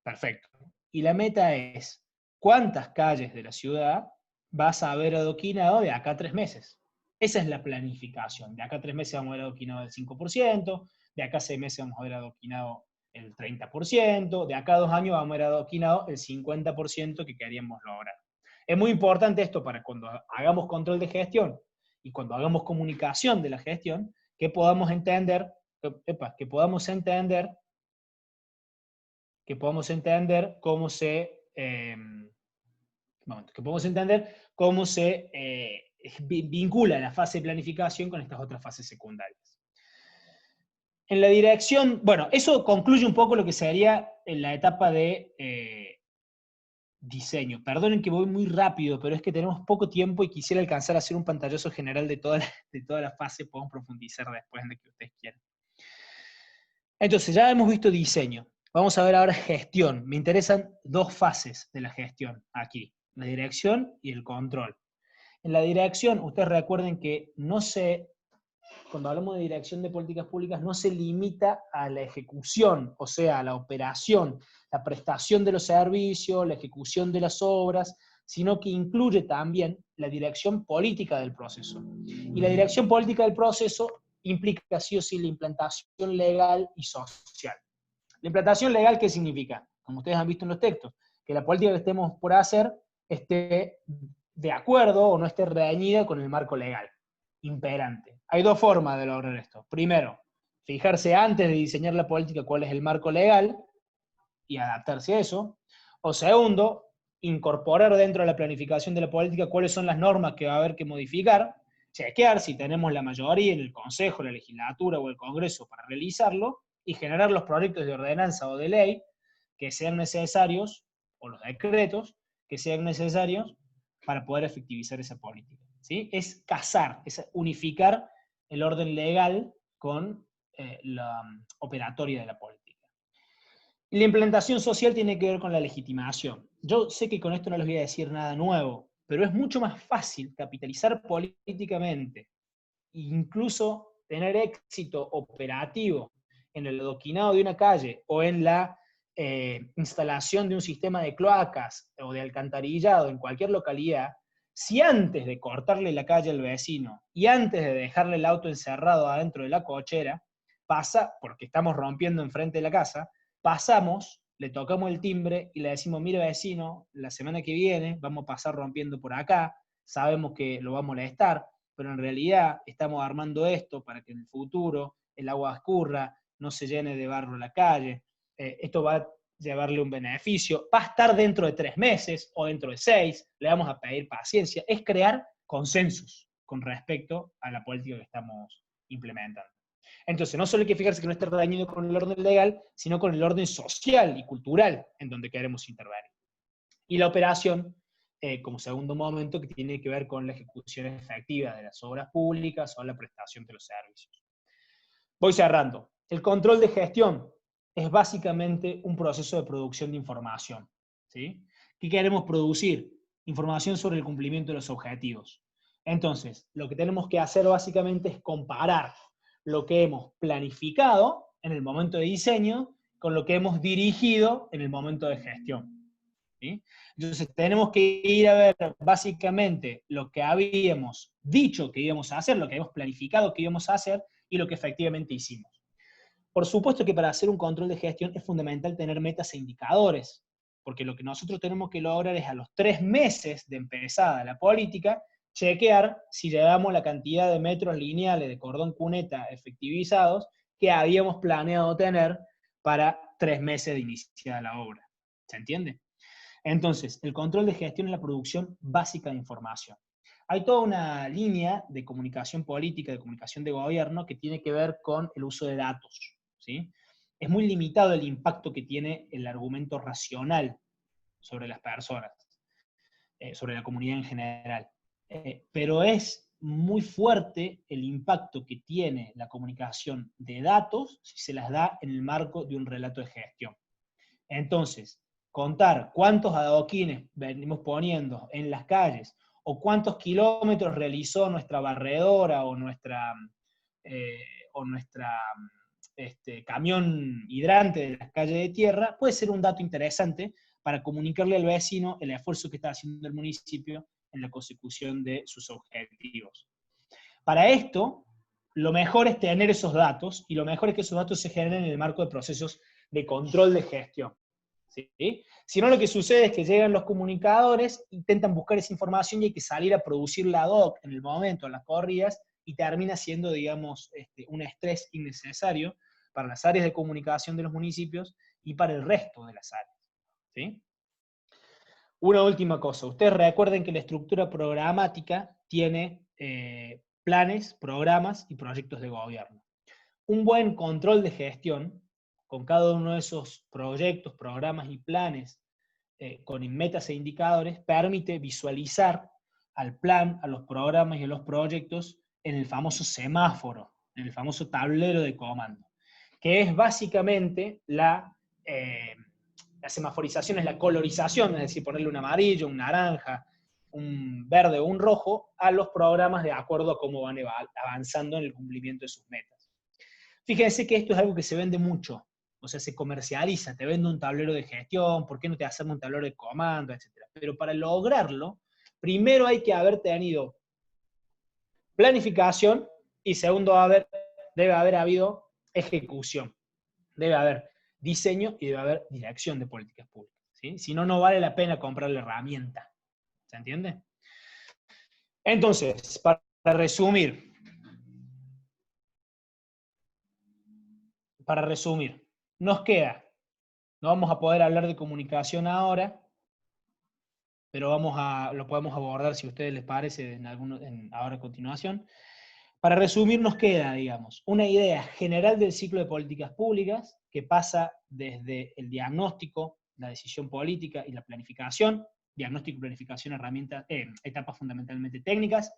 Perfecto. Y la meta es, ¿cuántas calles de la ciudad vas a haber adoquinado de acá a 3 meses? Esa es la planificación. De acá a 3 meses vamos a haber adoquinado el 5%, de acá a 6 meses vamos a haber adoquinado el 30%, de acá a 2 años vamos a haber adoquinado el 50% que queríamos lograr. Es muy importante esto para cuando hagamos control de gestión y cuando hagamos comunicación de la gestión, que podamos entender, que podamos entender cómo se, que podemos entender cómo se vincula la fase de planificación con estas otras fases secundarias. En la dirección, bueno, eso concluye un poco lo que sería en la etapa de diseño. Perdonen que voy muy rápido, pero es que tenemos poco tiempo y quisiera alcanzar a hacer un pantallazo general de toda la fase, podemos profundizar después en lo que ustedes quieran. Entonces, ya hemos visto diseño. Vamos a ver ahora gestión. Me interesan 2 fases de la gestión aquí, la dirección y el control. En la dirección, ustedes recuerden que cuando hablamos de dirección de políticas públicas, no se limita a la ejecución, o sea, a la operación, la prestación de los servicios, la ejecución de las obras, sino que incluye también la dirección política del proceso. Y la dirección política del proceso implica sí o sí la implantación legal y social. La implantación legal, ¿qué significa? Como ustedes han visto en los textos, que la política que estemos por hacer esté de acuerdo o no esté reñida con el marco legal imperante. Hay 2 formas de lograr esto. Primero, fijarse antes de diseñar la política cuál es el marco legal y adaptarse a eso. O segundo, incorporar dentro de la planificación de la política cuáles son las normas que va a haber que modificar, chequear si tenemos la mayoría en el Consejo, la legislatura o el Congreso para realizarlo, y generar los proyectos de ordenanza o de ley que sean necesarios, o los decretos que sean necesarios para poder efectivizar esa política. ¿Sí? Es casar, es unificar el orden legal con la operatoria de la política. Y la implementación social tiene que ver con la legitimación. Yo sé que con esto no les voy a decir nada nuevo, pero es mucho más fácil capitalizar políticamente e incluso tener éxito operativo en el adoquinado de una calle o en la instalación de un sistema de cloacas o de alcantarillado en cualquier localidad, si antes de cortarle la calle al vecino y antes de dejarle el auto encerrado adentro de la cochera, pasa, porque estamos rompiendo enfrente de la casa, pasamos, le tocamos el timbre y le decimos, mire vecino, la semana que viene vamos a pasar rompiendo por acá, sabemos que lo va a molestar, pero en realidad estamos armando esto para que en el futuro el agua escurra, no se llene de barro la calle, esto va a llevarle un beneficio, va a estar dentro de 3 meses o dentro de 6, le vamos a pedir paciencia, es crear consensos con respecto a la política que estamos implementando. Entonces, no solo hay que fijarse que no esté reñido con el orden legal, sino con el orden social y cultural en donde queremos intervenir. Y la operación, como segundo momento, que tiene que ver con la ejecución efectiva de las obras públicas o la prestación de los servicios. Voy cerrando. El control de gestión es básicamente un proceso de producción de información. ¿Sí? ¿Qué queremos producir? Información sobre el cumplimiento de los objetivos. Entonces, lo que tenemos que hacer básicamente es comparar lo que hemos planificado en el momento de diseño con lo que hemos dirigido en el momento de gestión. ¿Sí? Entonces tenemos que ir a ver básicamente lo que habíamos dicho que íbamos a hacer, lo que habíamos planificado que íbamos a hacer y lo que efectivamente hicimos. Por supuesto que para hacer un control de gestión es fundamental tener metas e indicadores, porque lo que nosotros tenemos que lograr es a los 3 meses de empezada la política, chequear si llevamos la cantidad de metros lineales de cordón cuneta efectivizados que habíamos planeado tener para 3 meses de iniciada la obra. ¿Se entiende? Entonces, el control de gestión es la producción básica de información. Hay toda una línea de comunicación política, de comunicación de gobierno, que tiene que ver con el uso de datos. ¿Sí? Es muy limitado el impacto que tiene el argumento racional sobre las personas, sobre la comunidad en general. Pero es muy fuerte el impacto que tiene la comunicación de datos si se las da en el marco de un relato de gestión. Entonces, contar cuántos adoquines venimos poniendo en las calles, o cuántos kilómetros realizó nuestra barredora o nuestra camión hidrante de las calles de tierra, puede ser un dato interesante para comunicarle al vecino el esfuerzo que está haciendo el municipio en la consecución de sus objetivos. Para esto, lo mejor es tener esos datos, y lo mejor es que esos datos se generen en el marco de procesos de control de gestión. ¿Sí? Si no, lo que sucede es que llegan los comunicadores, intentan buscar esa información y hay que salir a producirla ad hoc en el momento, en las corridas, y termina siendo, digamos, un estrés innecesario para las áreas de comunicación de los municipios y para el resto de las áreas. ¿Sí? Una última cosa, ustedes recuerden que la estructura programática tiene planes, programas y proyectos de gobierno. Un buen control de gestión con cada uno de esos proyectos, programas y planes, con metas e indicadores, permite visualizar al plan, a los programas y a los proyectos en el famoso semáforo, en el famoso tablero de comando, que es básicamente la semaforización, es la colorización, es decir, ponerle un amarillo, un naranja, un verde o un rojo a los programas de acuerdo a cómo van avanzando en el cumplimiento de sus metas. Fíjense que esto es algo que se vende mucho, o sea, se comercializa, te vende un tablero de gestión, ¿por qué no te hacemos un tablero de comando, etcétera? Pero para lograrlo, primero hay que haber tenido planificación, y segundo, debe haber habido ejecución, debe haber diseño y debe haber dirección de políticas públicas. ¿Sí? Si no, no vale la pena comprar la herramienta. ¿Se entiende? Entonces, para resumir, nos queda, no vamos a poder hablar de comunicación ahora, pero lo podemos abordar, si a ustedes les parece, ahora a continuación. Para resumir, nos queda, digamos, una idea general del ciclo de políticas públicas, que pasa desde el diagnóstico, la decisión política y la planificación, diagnóstico y planificación, etapas fundamentalmente técnicas,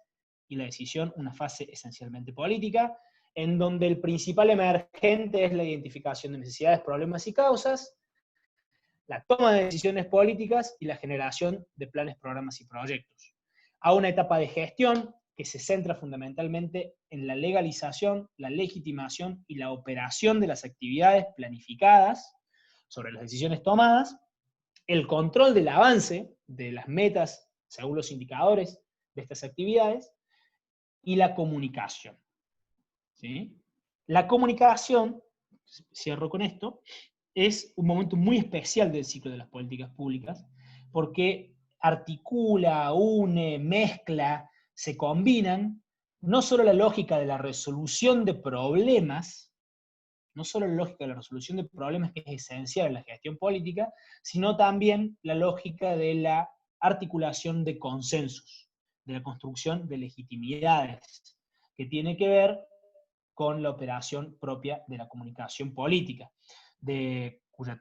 y la decisión, una fase esencialmente política, en donde el principal emergente es la identificación de necesidades, problemas y causas, la toma de decisiones políticas y la generación de planes, programas y proyectos. A una etapa de gestión que se centra fundamentalmente en la legalización, la legitimación y la operación de las actividades planificadas sobre las decisiones tomadas, el control del avance de las metas según los indicadores de estas actividades, y la comunicación. ¿Sí? La comunicación, cierro con esto, es un momento muy especial del ciclo de las políticas públicas, porque articula, une, mezcla, se combinan, no solo la lógica de la resolución de problemas, no solo la lógica de la resolución de problemas, que es esencial en la gestión política, sino también la lógica de la articulación de consensos, de la construcción de legitimidades, que tiene que ver con la operación propia de la comunicación política, cuya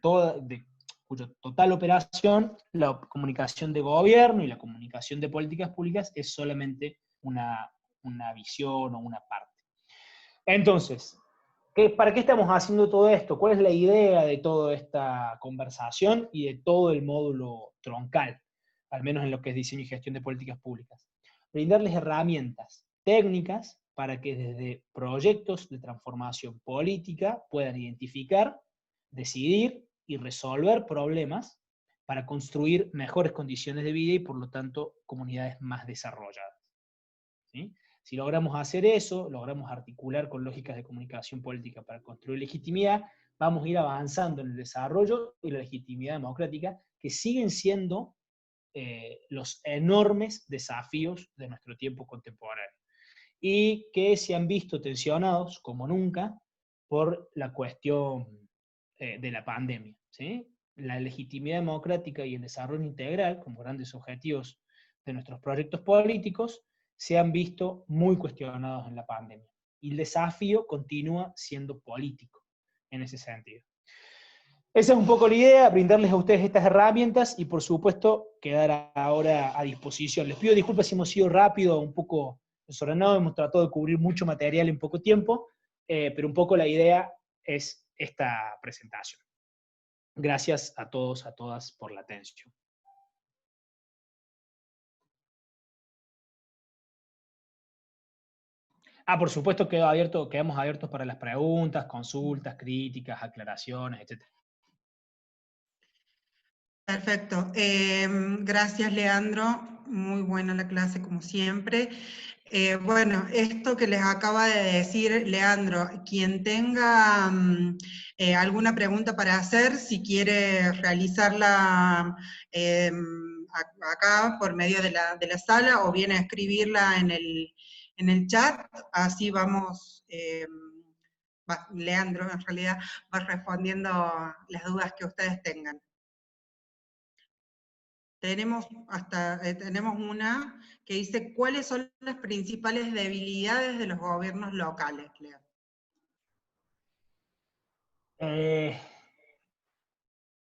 total operación, la comunicación de gobierno y la comunicación de políticas públicas, es solamente una visión o una parte. Entonces, ¿para qué estamos haciendo todo esto? ¿Cuál es la idea de toda esta conversación y de todo el módulo troncal, al menos en lo que es diseño y gestión de políticas públicas? Brindarles herramientas técnicas para que desde proyectos de transformación política puedan identificar, decidir y resolver problemas para construir mejores condiciones de vida y, por lo tanto, comunidades más desarrolladas. ¿Sí? Si logramos hacer eso, logramos articular con lógicas de comunicación política para construir legitimidad, vamos a ir avanzando en el desarrollo y la legitimidad democrática, que siguen siendo los enormes desafíos de nuestro tiempo contemporáneo, y que se han visto tensionados, como nunca, por la cuestión de la pandemia. ¿Sí? La legitimidad democrática y el desarrollo integral, como grandes objetivos de nuestros proyectos políticos, se han visto muy cuestionados en la pandemia. Y el desafío continúa siendo político en ese sentido. Esa es un poco la idea, brindarles a ustedes estas herramientas y, por supuesto, quedar ahora a disposición. Les pido disculpas si hemos sido rápido, un poco desordenado, hemos tratado de cubrir mucho material en poco tiempo, pero un poco la idea es esta presentación. Gracias a todos, a todas por la atención. Por supuesto quedamos abiertos para las preguntas, consultas, críticas, aclaraciones, etc. Perfecto. Gracias, Leandro. Muy buena la clase, como siempre. Bueno, esto que les acaba de decir Leandro, quien tenga alguna pregunta para hacer, si quiere realizarla acá por medio de la sala, o bien a escribirla en el chat, así vamos, Leandro en realidad va respondiendo las dudas que ustedes tengan. Tenemos una que dice, ¿cuáles son las principales debilidades de los gobiernos locales, Leo?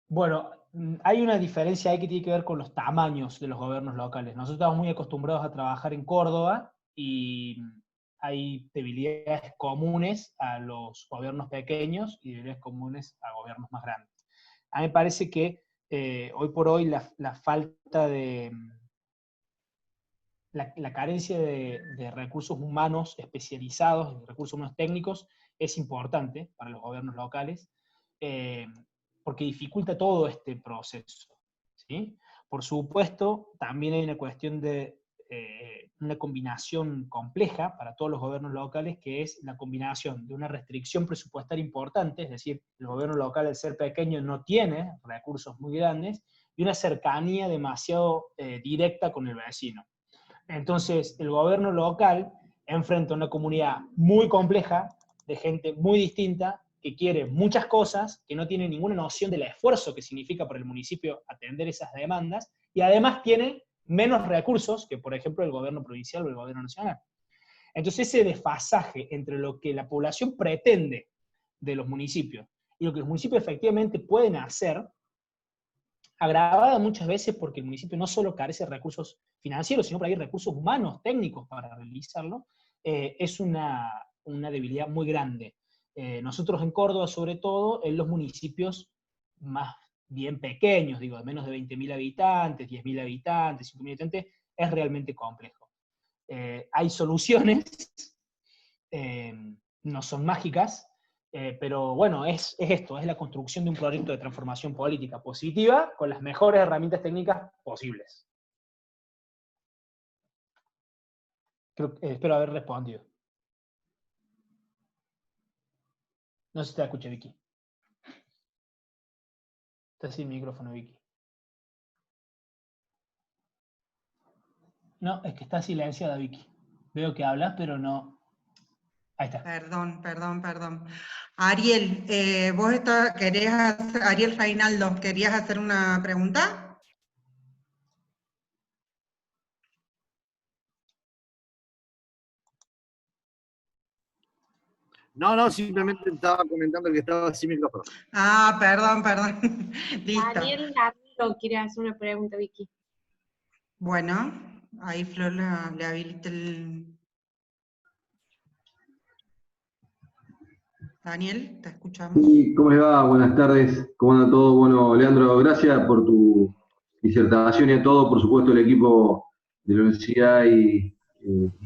Bueno, hay una diferencia ahí que tiene que ver con los tamaños de los gobiernos locales. Nosotros estamos muy acostumbrados a trabajar en Córdoba y hay debilidades comunes a los gobiernos pequeños y debilidades comunes a gobiernos más grandes. A mí me parece que hoy por hoy la falta de... La carencia de recursos humanos especializados, de recursos humanos técnicos, es importante para los gobiernos locales, porque dificulta todo este proceso, ¿sí? Por supuesto, también hay una cuestión de una combinación compleja para todos los gobiernos locales, que es la combinación de una restricción presupuestaria importante, es decir, el gobierno local, al ser pequeño, no tiene recursos muy grandes, y una cercanía demasiado directa con el vecino. Entonces, el gobierno local enfrenta una comunidad muy compleja, de gente muy distinta, que quiere muchas cosas, que no tiene ninguna noción del esfuerzo que significa para el municipio atender esas demandas, y además tiene menos recursos que, por ejemplo, el gobierno provincial o el gobierno nacional. Entonces, ese desfasaje entre lo que la población pretende de los municipios y lo que los municipios efectivamente pueden hacer, agravada muchas veces porque el municipio no solo carece de recursos financieros, sino que hay recursos humanos, técnicos para realizarlo, es una debilidad muy grande. Nosotros en Córdoba, sobre todo, en los municipios más bien pequeños, digo, de menos de 20.000 habitantes, 10.000 habitantes, 5.000 habitantes, es realmente complejo. Hay soluciones, no son mágicas, pero bueno, es esto, es la construcción de un proyecto de transformación política positiva con las mejores herramientas técnicas posibles. Espero haber respondido. No sé si te escucha, Vicky. Está sin micrófono, Vicky. No, es que está silenciada, Vicky. Veo que hablas, pero no. Ahí está. Perdón. Ariel, Ariel Reinaldo, ¿querías hacer una pregunta? No, simplemente estaba comentando que estaba sin micrófono. Perdón. Listo. Daniel Ramiro quiere hacer una pregunta, Vicky. Bueno, ahí Flor le habilita el... Daniel, te escuchamos. Sí, ¿cómo les va? Buenas tardes. ¿Cómo anda todo? Bueno, Leandro, gracias por tu disertación y a todo, por supuesto, el equipo de la universidad y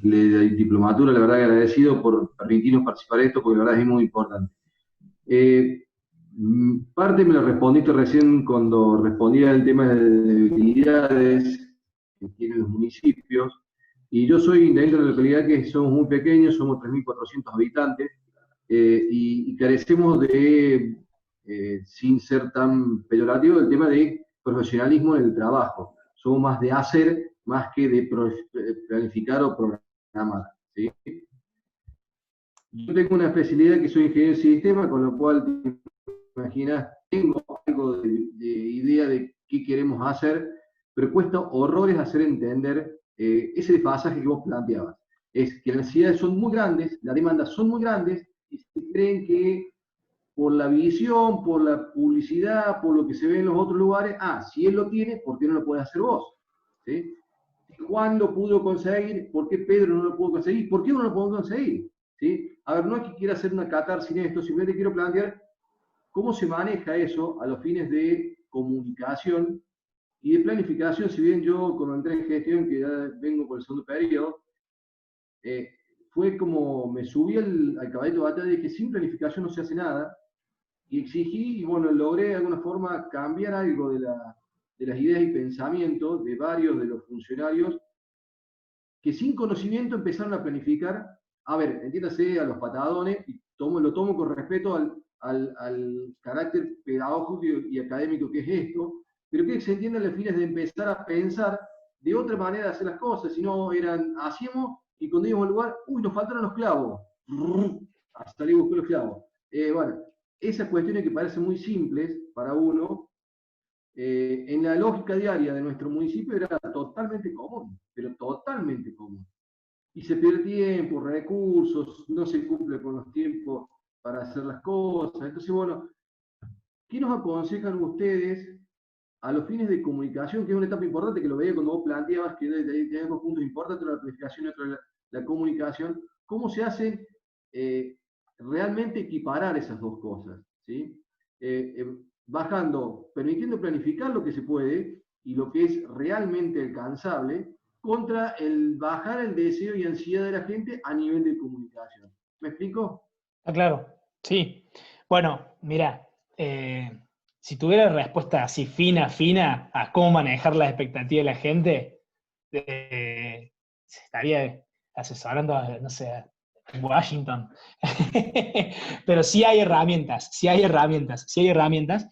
la diplomatura, la verdad que agradecido por permitirnos participar de esto, porque la verdad es muy importante. Parte me lo respondiste recién cuando respondía el tema de debilidades que tienen los municipios, y yo soy intendente de una localidad que somos muy pequeños, somos 3.400 habitantes, y carecemos de, sin ser tan peyorativo, el tema de profesionalismo en el trabajo. Somos más de hacer, más que de planificar o programar, ¿sí? Yo tengo una especialidad que soy ingeniero de sistema, con lo cual, te imaginas, tengo algo de idea de qué queremos hacer, pero cuesta horrores hacer entender ese desfasaje que vos planteabas. Es que las necesidades son muy grandes, las demandas son muy grandes, y se creen que por la visión, por la publicidad, por lo que se ve en los otros lugares, si él lo tiene, ¿por qué no lo puedes hacer vos? ¿Sí? Juan lo pudo conseguir, por qué Pedro no lo pudo conseguir, por qué uno no lo pudo conseguir. ¿Sí? A ver, no es que quiera hacer una catarsis en esto, simplemente quiero plantear cómo se maneja eso a los fines de comunicación y de planificación. Si bien yo, cuando entré en gestión, que ya vengo por el segundo periodo, fue como me subí al caballo de batalla y dije, sin planificación no se hace nada, y exigí, y bueno, logré de alguna forma cambiar algo de las ideas y pensamientos de varios de los funcionarios que sin conocimiento empezaron a planificar, a ver, entiéndase a los patadones, y lo tomo con respeto al carácter pedagógico y académico que es esto, pero que se entienda a los fines de empezar a pensar de otra manera de hacer las cosas, si no hacíamos, y cuando íbamos al lugar, uy, nos faltaron los clavos, salí a buscar los clavos. Bueno, esas cuestiones que parecen muy simples para uno, en la lógica diaria de nuestro municipio era totalmente común, pero totalmente común. Y se pierde tiempo, recursos, no se cumple con los tiempos para hacer las cosas. Entonces, bueno, ¿qué nos aconsejan ustedes a los fines de comunicación, que es una etapa importante, que lo veía cuando vos planteabas que hay dos puntos importantes, la planificación y otro la comunicación? ¿Cómo se hace realmente equiparar esas dos cosas? ¿Sí? Bajando, permitiendo planificar lo que se puede y lo que es realmente alcanzable, contra el bajar el deseo y ansiedad de la gente a nivel de comunicación. ¿Me explico? Ah, claro, sí. Bueno, mira, si tuviera respuesta así fina a cómo manejar las expectativas de la gente, estaría asesorando a, no sé, Washington. Pero sí hay herramientas, sí hay herramientas, sí hay herramientas.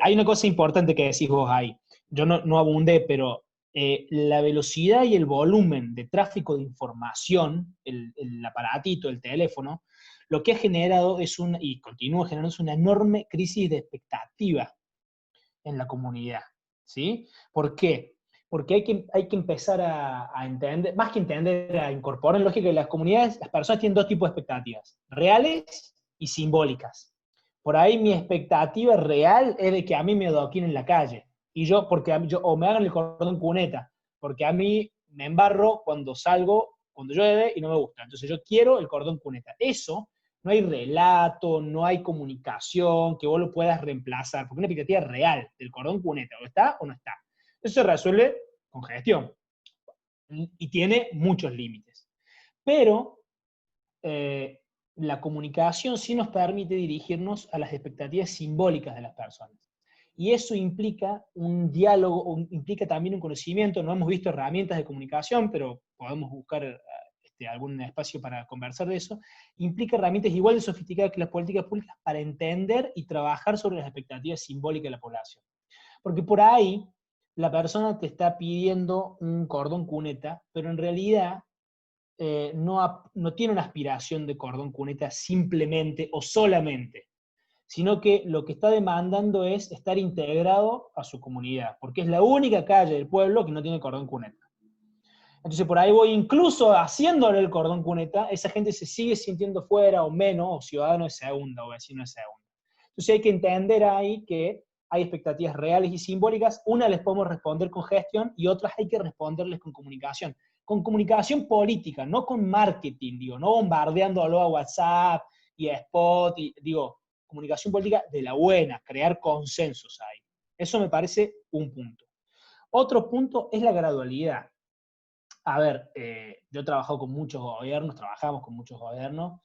Hay una cosa importante que decís vos ahí. Yo no abundé, pero la velocidad y el volumen de tráfico de información, el aparatito, el teléfono, lo que ha generado y continúa generando, es una enorme crisis de expectativa en la comunidad. ¿Sí? ¿Por qué? Porque hay que empezar a entender, más que entender, a incorporar en lógica que las comunidades, las personas tienen dos tipos de expectativas, reales y simbólicas. Por ahí mi expectativa real es de que a mí me adoquinen en la calle, y o me hagan el cordón cuneta, porque a mí me embarro cuando salgo, cuando llueve y no me gusta. Entonces yo quiero el cordón cuneta. Eso no hay relato, no hay comunicación que vos lo puedas reemplazar, porque una expectativa real del cordón cuneta, o está o no está. Eso se resuelve con gestión y tiene muchos límites. Pero la comunicación sí nos permite dirigirnos a las expectativas simbólicas de las personas. Y eso implica un diálogo, implica también un conocimiento. No hemos visto herramientas de comunicación, pero podemos buscar algún espacio para conversar de eso. Implica herramientas igual de sofisticadas que las políticas públicas para entender y trabajar sobre las expectativas simbólicas de la población. Porque por ahí la persona te está pidiendo un cordón cuneta, pero en realidad no tiene una aspiración de cordón cuneta simplemente o solamente, sino que lo que está demandando es estar integrado a su comunidad, porque es la única calle del pueblo que no tiene cordón cuneta. Entonces por ahí voy, incluso haciéndole el cordón cuneta, esa gente se sigue sintiendo fuera o menos, o ciudadano de segunda, o vecino de segunda. Entonces hay que entender ahí que hay expectativas reales y simbólicas, unas les podemos responder con gestión y otras hay que responderles con comunicación política, no con marketing, digo, no bombardeándolo a WhatsApp y a Spot, comunicación política de la buena, crear consensos ahí. Eso me parece un punto. Otro punto es la gradualidad. A ver, yo he trabajado con muchos gobiernos, trabajamos con muchos gobiernos,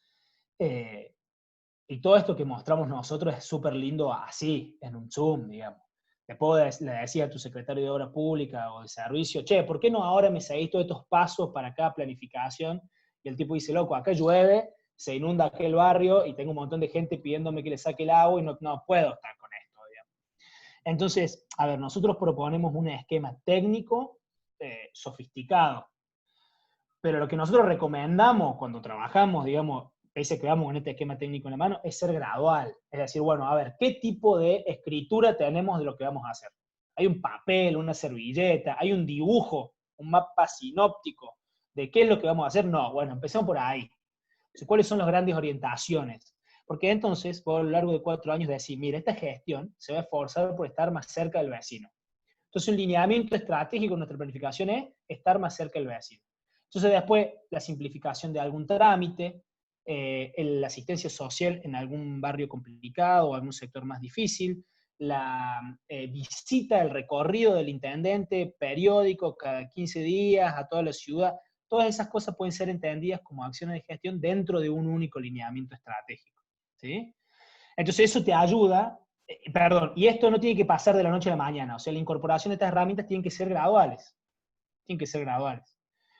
y todo esto que mostramos nosotros es súper lindo así, en un Zoom, digamos. Después le decía a tu secretario de Obra Pública o de Servicio, che, ¿por qué no ahora me seguís todos estos pasos para cada planificación? Y el tipo dice, loco, acá llueve, se inunda aquel barrio y tengo un montón de gente pidiéndome que le saque el agua y no puedo estar con esto, digamos. Entonces, a ver, nosotros proponemos un esquema técnico sofisticado, pero lo que nosotros recomendamos cuando trabajamos, digamos, pese a que vamos con este esquema técnico en la mano, es ser gradual. Es decir, bueno, a ver, ¿qué tipo de escritura tenemos de lo que vamos a hacer? Hay un papel, una servilleta, hay un dibujo, un mapa sinóptico de qué es lo que vamos a hacer. No, bueno, empecemos por ahí. Entonces, ¿cuáles son las grandes orientaciones? Porque entonces, por a lo largo de 4 años, decir, mira, esta gestión se va a esforzar por estar más cerca del vecino. Entonces, un lineamiento estratégico en nuestra planificación es estar más cerca del vecino. Entonces, después, la simplificación de algún trámite, la asistencia social en algún barrio complicado o algún sector más difícil, la visita, el recorrido del intendente periódico cada 15 días a toda la ciudad, todas esas cosas pueden ser entendidas como acciones de gestión dentro de un único lineamiento estratégico, ¿sí? Entonces eso te ayuda, perdón, y esto no tiene que pasar de la noche a la mañana, o sea, la incorporación de estas herramientas tienen que ser graduales,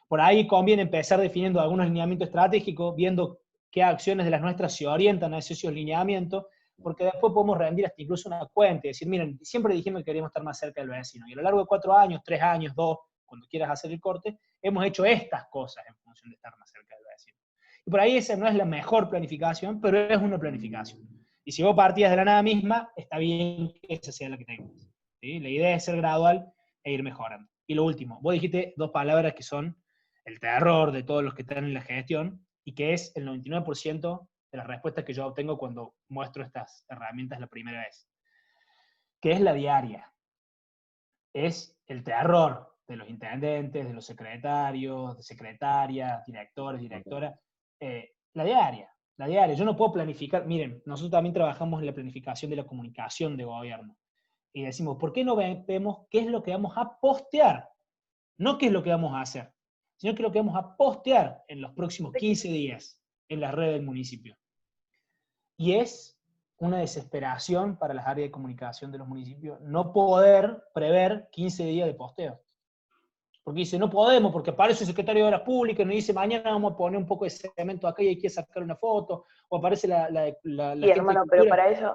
Por ahí conviene empezar definiendo algunos lineamientos estratégicos, viendo qué acciones de las nuestras se orientan a esos lineamientos, porque después podemos rendir hasta incluso una cuenta y decir, miren, siempre dijimos que queríamos estar más cerca del vecino, y a lo largo de 4 años, 3 años, 2, cuando quieras hacer el corte, hemos hecho estas cosas en función de estar más cerca del vecino. Y por ahí esa no es la mejor planificación, pero es una planificación. Y si vos partías de la nada misma, está bien que esa sea la que tengas, ¿sí? La idea es ser gradual e ir mejorando. Y lo último, vos dijiste 2 palabras que son el terror de todos los que están en la gestión, y que es el 99% de las respuestas que yo obtengo cuando muestro estas herramientas la primera vez, que es la diaria. Es el terror de los intendentes, de los secretarios, de secretarias, directores, directoras. La diaria. Yo no puedo planificar. Miren, nosotros también trabajamos en la planificación de la comunicación de gobierno. Y decimos, ¿por qué no vemos qué es lo que vamos a postear? No qué es lo que vamos a hacer, sino qué es lo que vamos a postear en los próximos 15 días en las redes del municipio. Y es una desesperación para las áreas de comunicación de los municipios no poder prever 15 días de posteo. Porque dice, no podemos, porque aparece el secretario de Obras Públicas y nos dice, mañana vamos a poner un poco de cemento acá y hay que sacar una foto, o aparece la Sí, hermano, pero para eso...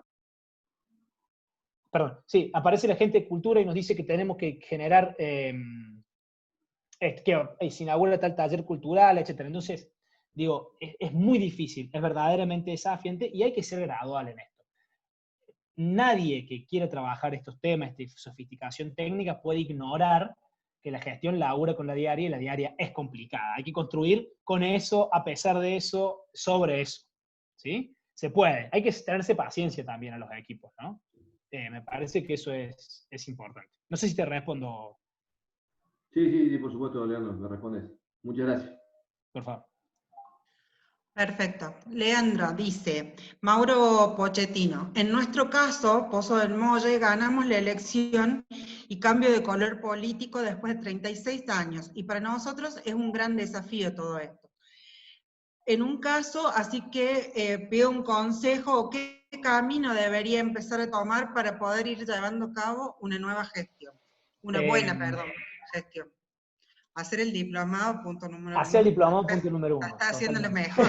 Perdón, sí, aparece la gente de cultura y nos dice que tenemos que generar, que se inaugura tal taller cultural, etc. Entonces, digo, es muy difícil, es verdaderamente desafiante y hay que ser gradual en esto. Nadie que quiera trabajar estos temas, esta sofisticación técnica, puede ignorar que la gestión labura con la diaria y la diaria es complicada. Hay que construir con eso, a pesar de eso, sobre eso. ¿Sí? Se puede. Hay que tenerse paciencia también a los equipos, ¿no? Me parece que eso es importante. No sé si te respondo. Sí, por supuesto, Leandro, me respondes. Muchas gracias. Por favor. Perfecto. Leandro dice, Mauro Pochettino, en nuestro caso, Pozo del Molle, ganamos la elección y cambio de color político después de 36 años, y para nosotros es un gran desafío todo esto. En un caso, así que pido un consejo, ¿qué camino debería empezar a tomar para poder ir llevando a cabo una nueva gestión? Una buena, gestión. Hacer el diplomado, punto número 1. Hacer el diplomado, punto número 1. Está haciéndolo mejor.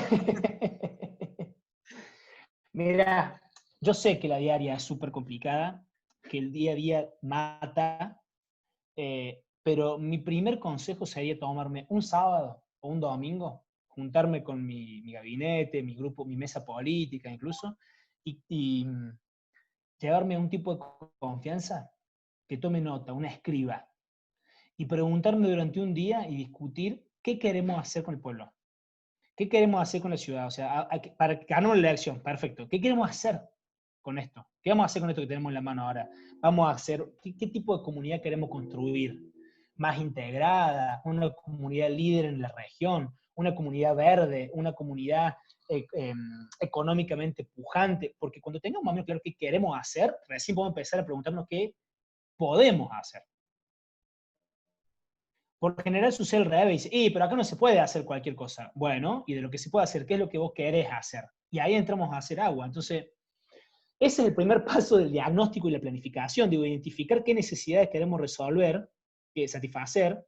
Mira, yo sé que la diaria es súper complicada, que el día a día mata, pero mi primer consejo sería tomarme un sábado o un domingo, juntarme con mi gabinete, mi grupo, mi mesa política incluso, y llevarme a un tipo de confianza que tome nota, una escriba, y preguntarme durante un día y discutir qué queremos hacer con el pueblo. ¿Qué queremos hacer con la ciudad? O sea, para ganar la elección, perfecto. ¿Qué queremos hacer con esto? ¿Qué vamos a hacer con esto que tenemos en la mano ahora? Vamos a hacer, ¿qué tipo de comunidad queremos construir? Más integrada, una comunidad líder en la región, una comunidad verde, una comunidad económicamente pujante, porque cuando tengamos más o menos claro qué queremos hacer, recién podemos empezar a preguntarnos qué podemos hacer. Por general sucede al revés, pero acá no se puede hacer cualquier cosa. Bueno, y de lo que se puede hacer, ¿qué es lo que vos querés hacer? Y ahí entramos a hacer agua. Entonces, ese es el primer paso del diagnóstico y la planificación, digo, identificar qué necesidades queremos resolver, satisfacer,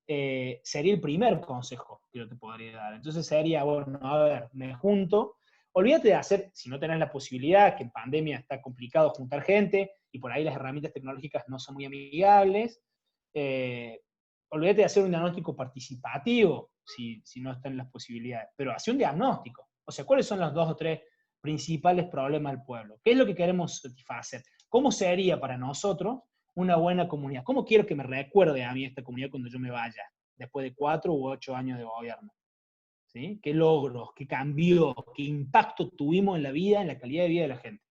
sería el primer consejo que yo te podría dar. Entonces sería, bueno, a ver, me junto, olvídate de hacer, si no tenés la posibilidad, que en pandemia está complicado juntar gente, y por ahí las herramientas tecnológicas no son muy amigables, olvídate de hacer un diagnóstico participativo, si no están las posibilidades, pero hacer un diagnóstico. O sea, ¿cuáles son los 2 o 3 principales problemas del pueblo? ¿Qué es lo que queremos satisfacer? ¿Cómo sería para nosotros una buena comunidad? ¿Cómo quiero que me recuerde a mí esta comunidad cuando yo me vaya, después de 4 u 8 años de gobierno? ¿Sí? ¿Qué logros, qué cambió, qué impacto tuvimos en la vida, en la calidad de vida de la gente?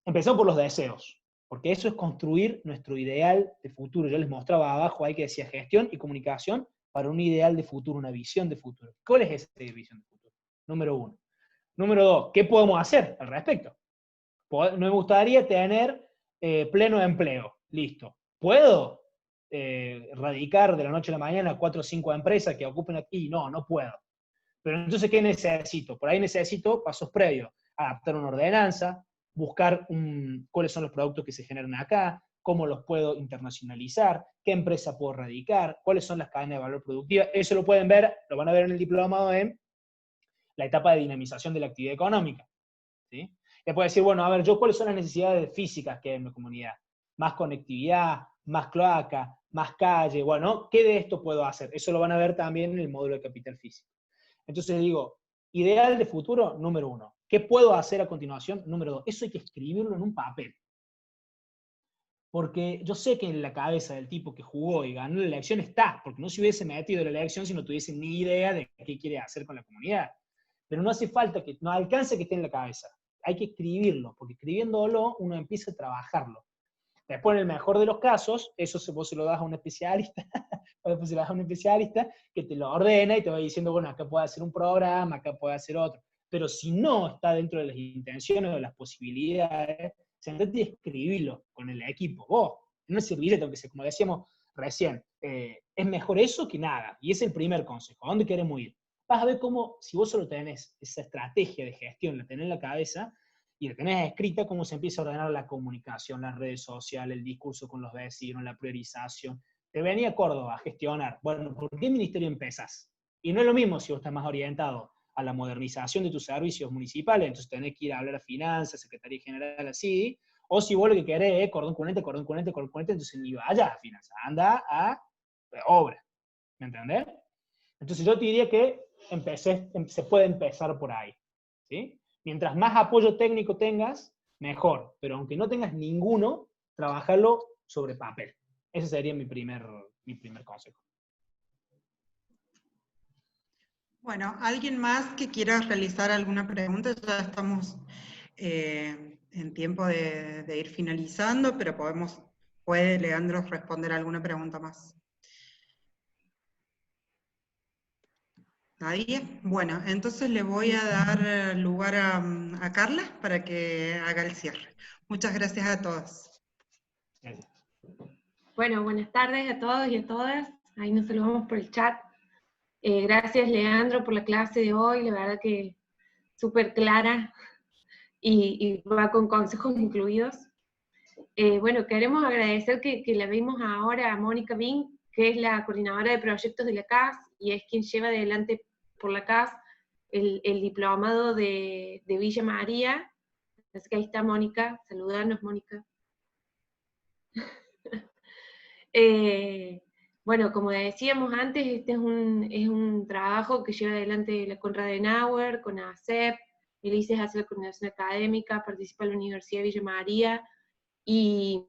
Empezamos por los deseos. Porque eso es construir nuestro ideal de futuro. Yo les mostraba abajo ahí que decía gestión y comunicación para un ideal de futuro, una visión de futuro. ¿Cuál es esa visión de futuro? Número 1. Número 2, ¿qué podemos hacer al respecto? Me gustaría tener pleno empleo. Listo. ¿Puedo radicar de la noche a la mañana 4 o 5 empresas que ocupen aquí? No, no puedo. Pero entonces, ¿qué necesito? Por ahí necesito pasos previos. Adaptar una ordenanza, buscar cuáles son los productos que se generan acá, cómo los puedo internacionalizar, qué empresa puedo radicar, cuáles son las cadenas de valor productiva. Eso lo pueden ver, lo van a ver en el diplomado en la etapa de dinamización de la actividad económica. ¿Sí? Le puede decir, bueno, a ver, ¿cuáles son las necesidades físicas que hay en mi comunidad? Más conectividad, más cloaca, más calle, bueno, ¿qué de esto puedo hacer? Eso lo van a ver también en el módulo de capital físico. Entonces digo, ideal de futuro, número 1. ¿Qué puedo hacer a continuación? Número 2. Eso hay que escribirlo en un papel. Porque yo sé que en la cabeza del tipo que jugó y ganó la elección está, porque no se hubiese metido en la elección si no tuviese ni idea de qué quiere hacer con la comunidad. Pero no hace falta que, no alcance que esté en la cabeza. Hay que escribirlo, porque escribiéndolo uno empieza a trabajarlo. Después, en el mejor de los casos, eso vos se lo das a un especialista, o después se lo das a un especialista que te lo ordena y te va diciendo, bueno, acá puede hacer un programa, acá puede hacer otro. Pero si no está dentro de las intenciones o de las posibilidades, sentate y escribilo con el equipo. Vos, en una servilleta, porque como decíamos recién, es mejor eso que nada. Y es el primer consejo. ¿A dónde queremos ir? Vas a ver cómo, si vos solo tenés esa estrategia de gestión, la tenés en la cabeza, y la tenés escrita, cómo se empieza a ordenar la comunicación, las redes sociales, el discurso con los vecinos, la priorización. Te venía a Córdoba a gestionar. Bueno, ¿por qué ministerio empezás? Y no es lo mismo si vos estás más orientado a la modernización de tus servicios municipales, entonces tenés que ir a hablar a finanzas, secretaría general, así, o si vos lo que querés es cordón cunete, entonces ni vayas a finanzas, anda a obra. ¿Me entendés? Entonces yo te diría que se puede empezar por ahí. ¿Sí? Mientras más apoyo técnico tengas, mejor. Pero aunque no tengas ninguno, trabajarlo sobre papel. Ese sería mi primer consejo. Bueno, ¿alguien más que quiera realizar alguna pregunta? Ya estamos en tiempo de ir finalizando, pero puede Leandro responder alguna pregunta más. ¿Nadie? Bueno, entonces le voy a dar lugar a Carla para que haga el cierre. Muchas gracias a todos. Gracias. Bueno, buenas tardes a todos y a todas. Ahí nos saludamos por el chat. Gracias, Leandro, por la clase de hoy. La verdad que súper clara y va con consejos incluidos. Bueno, queremos agradecer que la vimos ahora a Mónica Bing, que es la coordinadora de proyectos de la CAS y es quien lleva adelante por la CAS el diplomado de Villa María. Así que ahí está Mónica. Saludarnos, Mónica. Bueno, como decíamos antes, este es un trabajo que lleva adelante la Konrad Adenauer, con ACEP, el ICES hace la coordinación académica, participa la Universidad de Villa María, y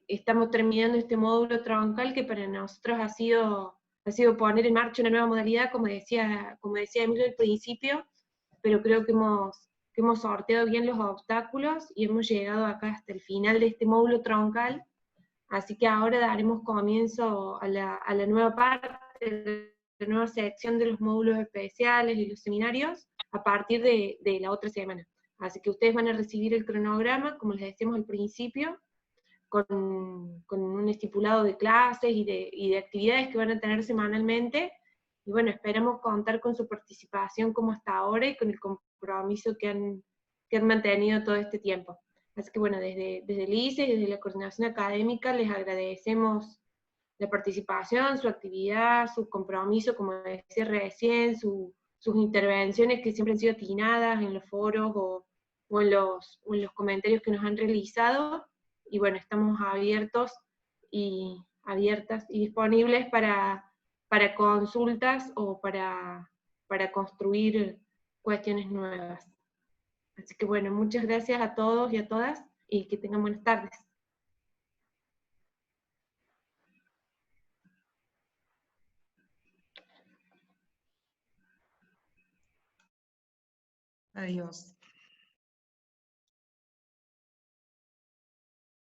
estamos terminando este módulo troncal que para nosotros ha sido poner en marcha una nueva modalidad, como decía Emilio al principio, pero creo que hemos sorteado bien los obstáculos y hemos llegado acá hasta el final de este módulo troncal. Así que ahora daremos comienzo a la nueva parte, la nueva sección de los módulos especiales y los seminarios a partir de la otra semana. Así que ustedes van a recibir el cronograma, como les decíamos al principio, con un estipulado de clases y de actividades que van a tener semanalmente. Y bueno, esperamos contar con su participación como hasta ahora y con el compromiso que han mantenido todo este tiempo. Así que bueno, desde el ICE, desde la coordinación académica, les agradecemos la participación, su actividad, su compromiso, como decía recién, sus intervenciones que siempre han sido atinadas en los foros o en los comentarios que nos han realizado. Y bueno, estamos abiertas y disponibles para consultas o para construir cuestiones nuevas. Así que bueno, muchas gracias a todos y a todas, y que tengan buenas tardes. Adiós.